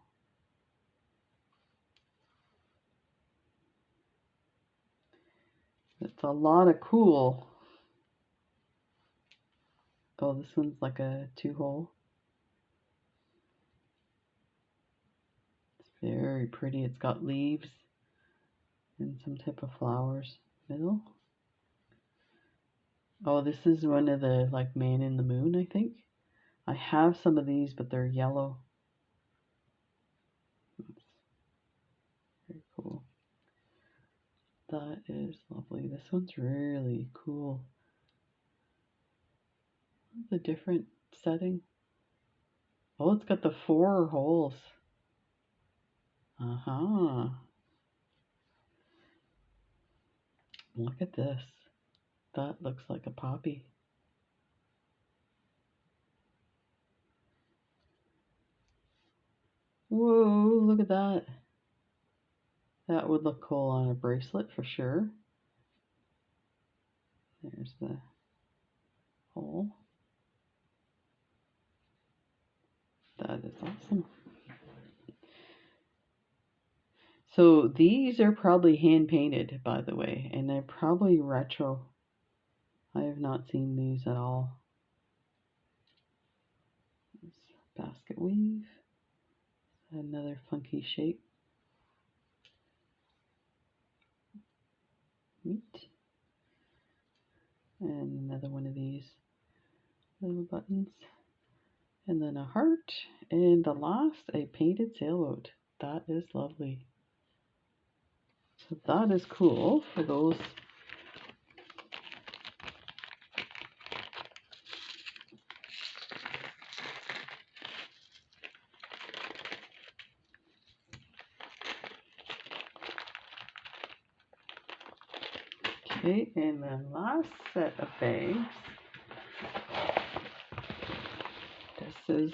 It's a lot of cool. Oh, this one's like a 2-hole. It's very pretty. It's got leaves and some type of flowers. Middle. Oh, this is one of the like Man in the Moon, I think. I have some of these, but they're yellow. That's very cool. That is lovely. This one's really cool. The different setting. Oh, it's got the 4 holes. Uh-huh. Look at this. That looks like a poppy. Whoa, look at that. That would look cool on a bracelet for sure. There's the hole. That is awesome. So these are probably hand painted, by the way, and they're probably retro. I have not seen these at all. Basket weave. Another funky shape. Neat. And another one of these little buttons. And then a heart. And the last, a painted sailboat. That is lovely. So that is cool for those. Okay, and then last set of bags. This is,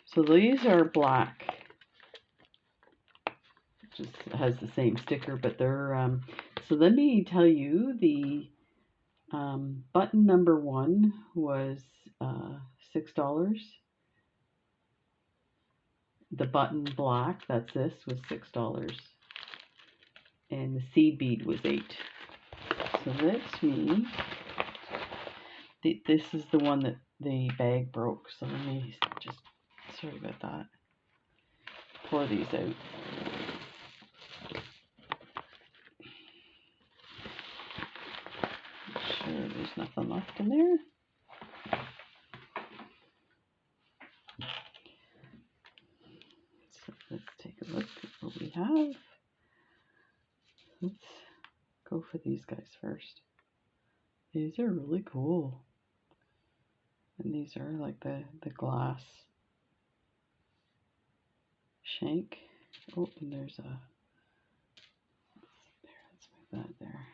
so these are black. Just has the same sticker, but they're, so let me tell you, the button number 1 was $6. The button black, that's this, was $6. And the seed bead was 8. So let's me, this is the one that the bag broke, so let me just, sorry about that, pour these out. Make sure there's nothing left in there. So let's take a look at what we have. Let's go for these guys first. These are really cool. And these are like the glass shank. Oh, and there's a, there, let's move that there.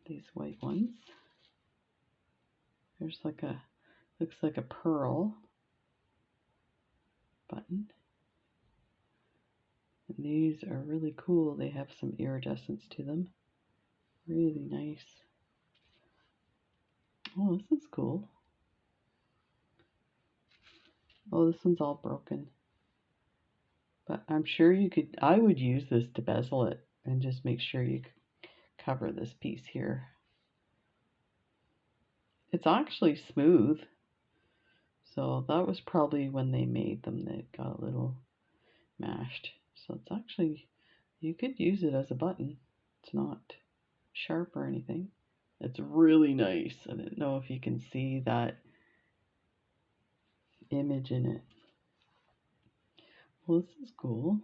These white ones. There's like a, looks like a pearl button. And these are really cool. They have some iridescence to them. Really nice. Oh, this is cool. Oh, this one's all broken. But I'm sure you could, I would use this to bezel it and just make sure you cover this piece here. It's actually smooth. So that was probably when they made them that it got a little mashed. So it's actually, you could use it as a button. It's not sharp or anything. It's really nice. I don't know if you can see that image in it. Well, this is cool.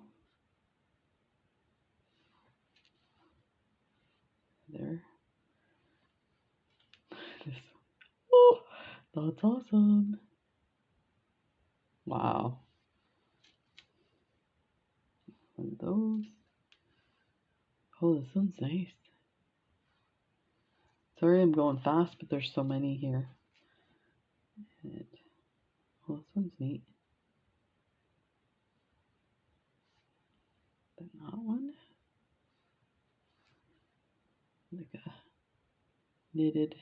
There. This, oh, that's awesome. Wow. And those. Oh, this one's nice. Sorry I'm going fast, but there's so many here. And, well, this one's neat. Then that one. Like a knitted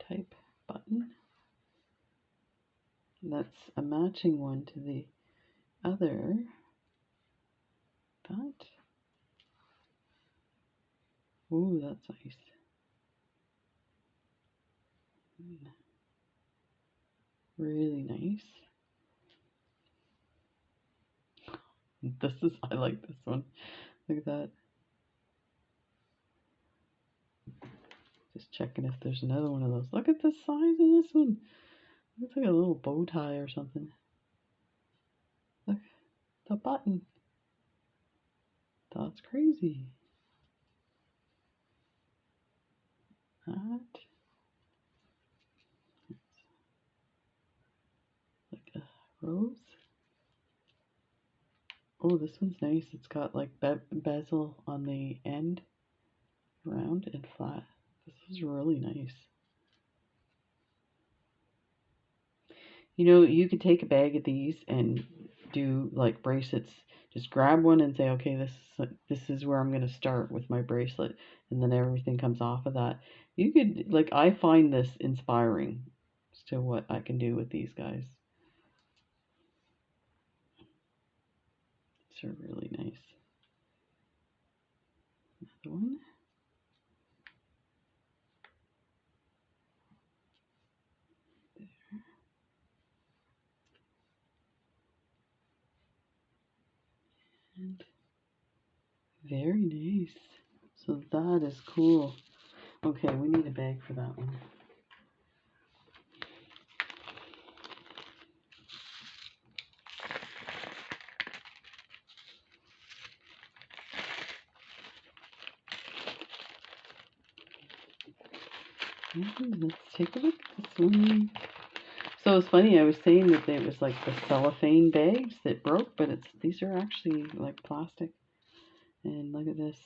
type button. And that's a matching one to the other. That. Ooh, that's nice. Really nice. This is, I like this one. Look at that. Just checking if there's another one of those. Look at the size of this one. Looks like a little bow tie or something. Look, the button. That's crazy. That. Like a rose. Oh, this one's nice. It's got like bezel on the end, round and flat. This is really nice. You know, you could take a bag of these and do like bracelets. Just grab one and say, okay, this is where I'm going to start with my bracelet, and then everything comes off of that. You could, like, I find this inspiring as to what I can do with these guys. These are really nice. Another one. And very nice. So that is cool. Okay, we need a bag for that one. Let's take a look at this one. So it's funny, I was saying that it was like the cellophane bags that broke, but these are actually like plastic. And look at this.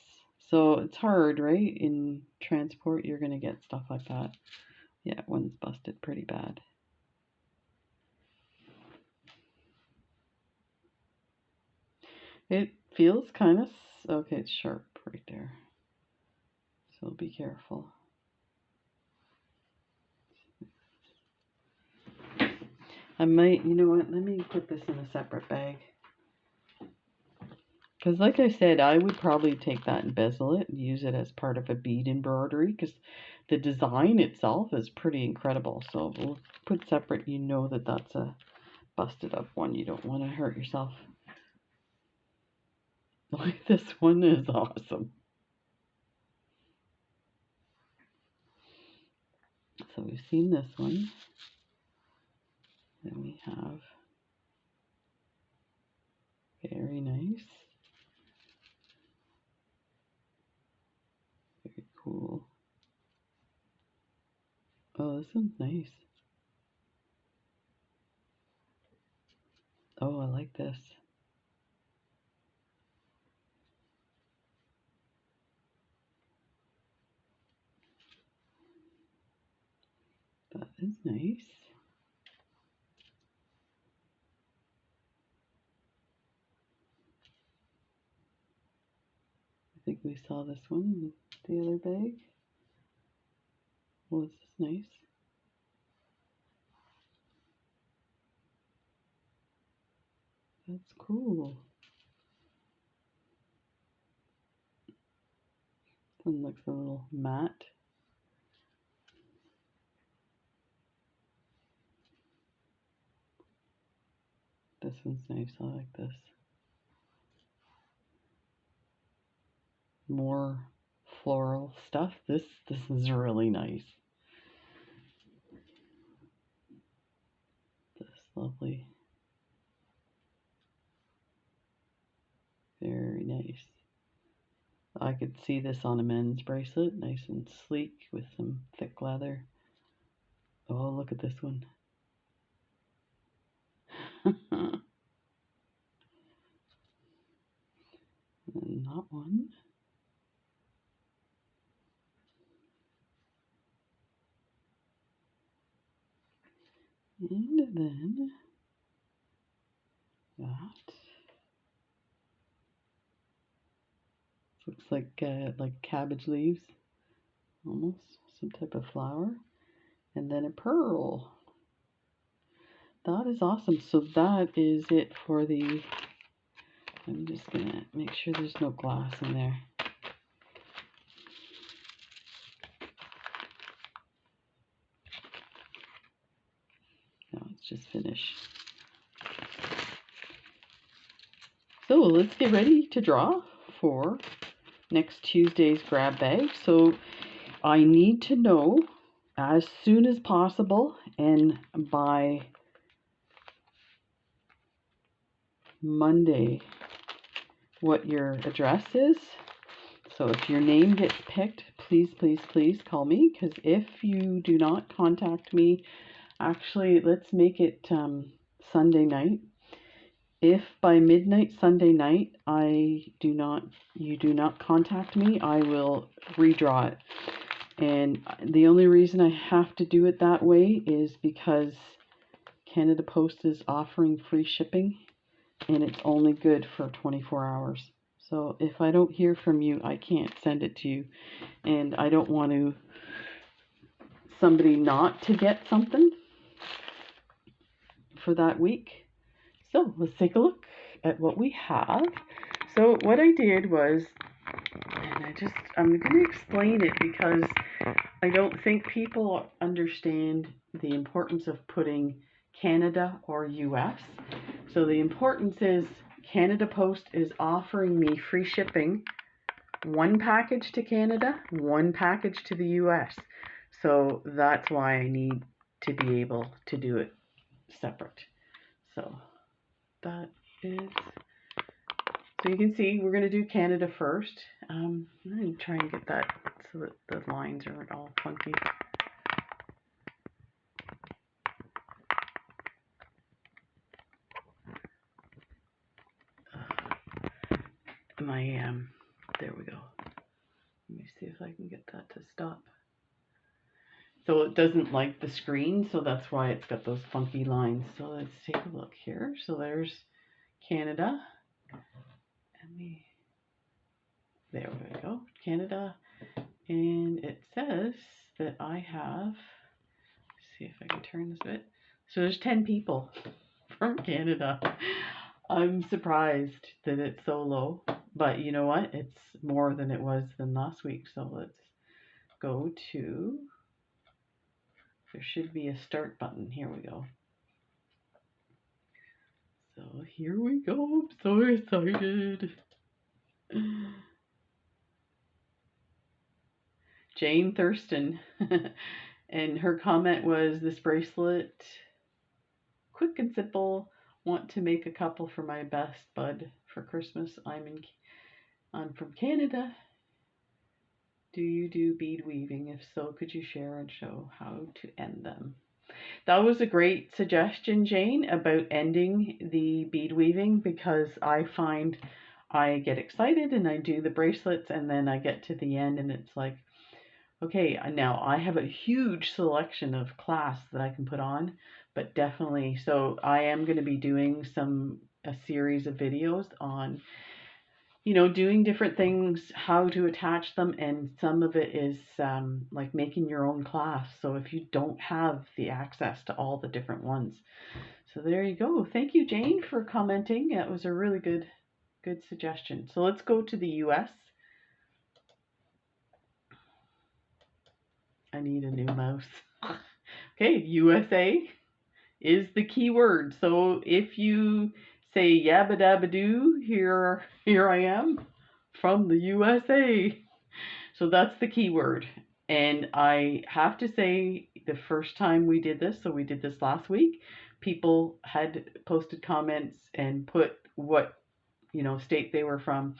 So it's hard, right? In transport, you're going to get stuff like that. Yeah, one's busted pretty bad. It feels kind of, okay, it's sharp right there. So be careful. I might, you know what, let me put this in a separate bag. Because like I said, I would probably take that and bezel it and use it as part of a bead embroidery because the design itself is pretty incredible. So we'll put separate, you know that that's a busted up one. You don't want to hurt yourself. Like this one is awesome. So we've seen this one. Then we have very nice. Very cool. Oh, this one's nice. Oh, I like this. That is nice. I think we saw this one with the other bag. Oh, this is nice. That's cool. This one looks a little matte. This one's nice. I like this. More floral stuff. This is really nice. This lovely. Very nice. I could see this on a men's bracelet, nice and sleek with some thick leather. Oh, look at this one. And that one. And then that. Looks like cabbage leaves, almost some type of flower. And then a pearl. That is awesome. So that is it for the, I'm just gonna make sure there's no glass in there. Now let's just finish. So let's get ready to draw for next Tuesday's grab bag. So I need to know as soon as possible and by Monday what your address is. So if your name gets picked, please, please, please call me, because if you do not contact me, actually, let's make it Sunday night. If by midnight Sunday night you do not contact me, I will redraw it. And the only reason I have to do it that way is because Canada Post is offering free shipping, and it's only good for 24 hours. So if I don't hear from you, I can't send it to you. And I don't want somebody not to get something for that week. So let's take a look at what we have. So what I did was, and I'm going to explain it because I don't think people understand the importance of putting Canada or US. So the importance is Canada Post is offering me free shipping one package to Canada, one package to the US. So that's why I need to be able to do it separate. So that is, so you can see we're going to do Canada first. I'm going to try and get that so that the lines aren't all funky. There we go. Let me see if I can get that to stop. So it doesn't like the screen, so that's why it's got those funky lines. So let's take a look here. So there's Canada. There we go, Canada. And it says that I have, let's see if I can turn this a bit. So there's 10 people from Canada. I'm surprised that it's so low, but you know what? It's more than it was than last week. So let's go to, there should be a start button. Here we go. So here we go. I'm so excited. Jane Thurston. And her comment was, this bracelet, quick and simple. Want to make a couple for my best bud for Christmas. I'm from Canada. Do you do bead weaving? If so, could you share and show how to end them? That was a great suggestion, Jane, about ending the bead weaving, because I find I get excited and I do the bracelets and then I get to the end and it's like, okay, now I have a huge selection of clasps that I can put on, but definitely, so I am going to be doing a series of videos on, you know, doing different things, how to attach them, and some of it is like making your own clasps. So if you don't have the access to all the different ones. So there you go. Thank you, Jane, for commenting. It was a really good suggestion. So let's go to the US. I need a new mouse. Okay, USA is the key word. So if you say yabba dabba doo, here I am from the USA. So that's the key word. And I have to say, the first time we did this, so we did this last week, people had posted comments and put what, you know, state they were from.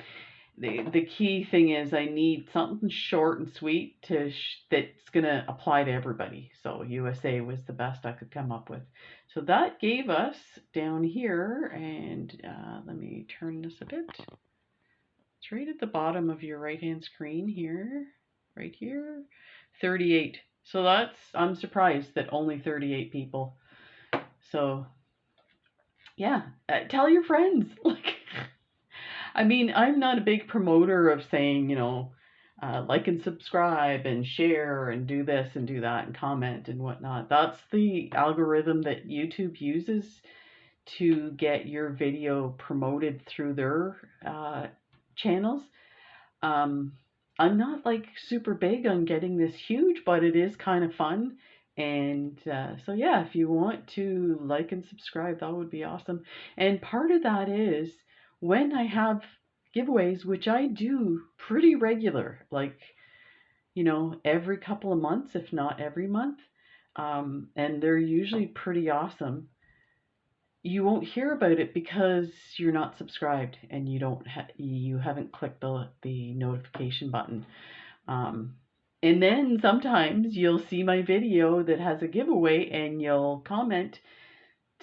The key thing is I need something short and sweet that's going to apply to everybody. So USA was the best I could come up with. So that gave us down here, and let me turn this a bit. It's right at the bottom of your right-hand screen here, right here, 38. So that's, I'm surprised that only 38 people. So yeah, tell your friends. Like, I mean, I'm not a big promoter of saying, you know, like and subscribe and share and do this and do that and comment and whatnot. That's the algorithm that YouTube uses to get your video promoted through their channels. I'm not like super big on getting this huge, but it is kind of fun. And so yeah, if you want to like and subscribe, that would be awesome. And part of that is when I have giveaways, which I do pretty regular, like, you know, every couple of months, if not every month. And they're usually pretty awesome. You won't hear about it because you're not subscribed and you haven't clicked the notification button. And then sometimes you'll see my video that has a giveaway and you'll comment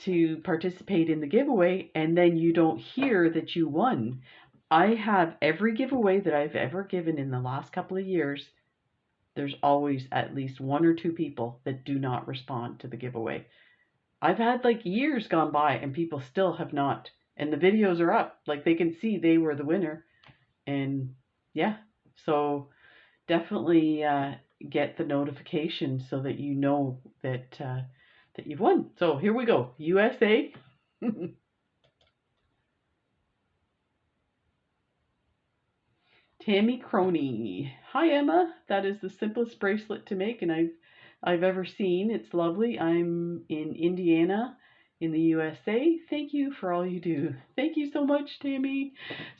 to participate in the giveaway, and then you don't hear that you won. I have every giveaway that I've ever given in the last couple of years. There's always at least one or two people that do not respond to the giveaway. I've had like years gone by and people still have not. And the videos are up. Like they can see they were the winner. And yeah, so definitely get the notification so that you know that that you've won. So here we go. USA. Tammy Crony. Hi Emma. That is the simplest bracelet to make and I've ever seen. It's lovely. I'm in Indiana in the USA, thank you for all you do. Thank you so much, Tammy.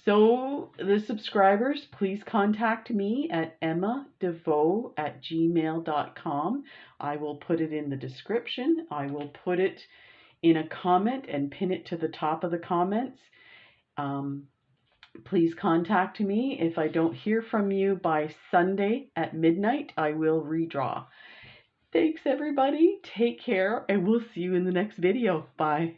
So, the subscribers, please contact me at emmadevoe@gmail.com. I will put it in the description. I will put it in a comment and pin it to the top of the comments. Please contact me. If I don't hear from you by Sunday at midnight, I will redraw. Thanks, everybody. Take care, and we'll see you in the next video. Bye.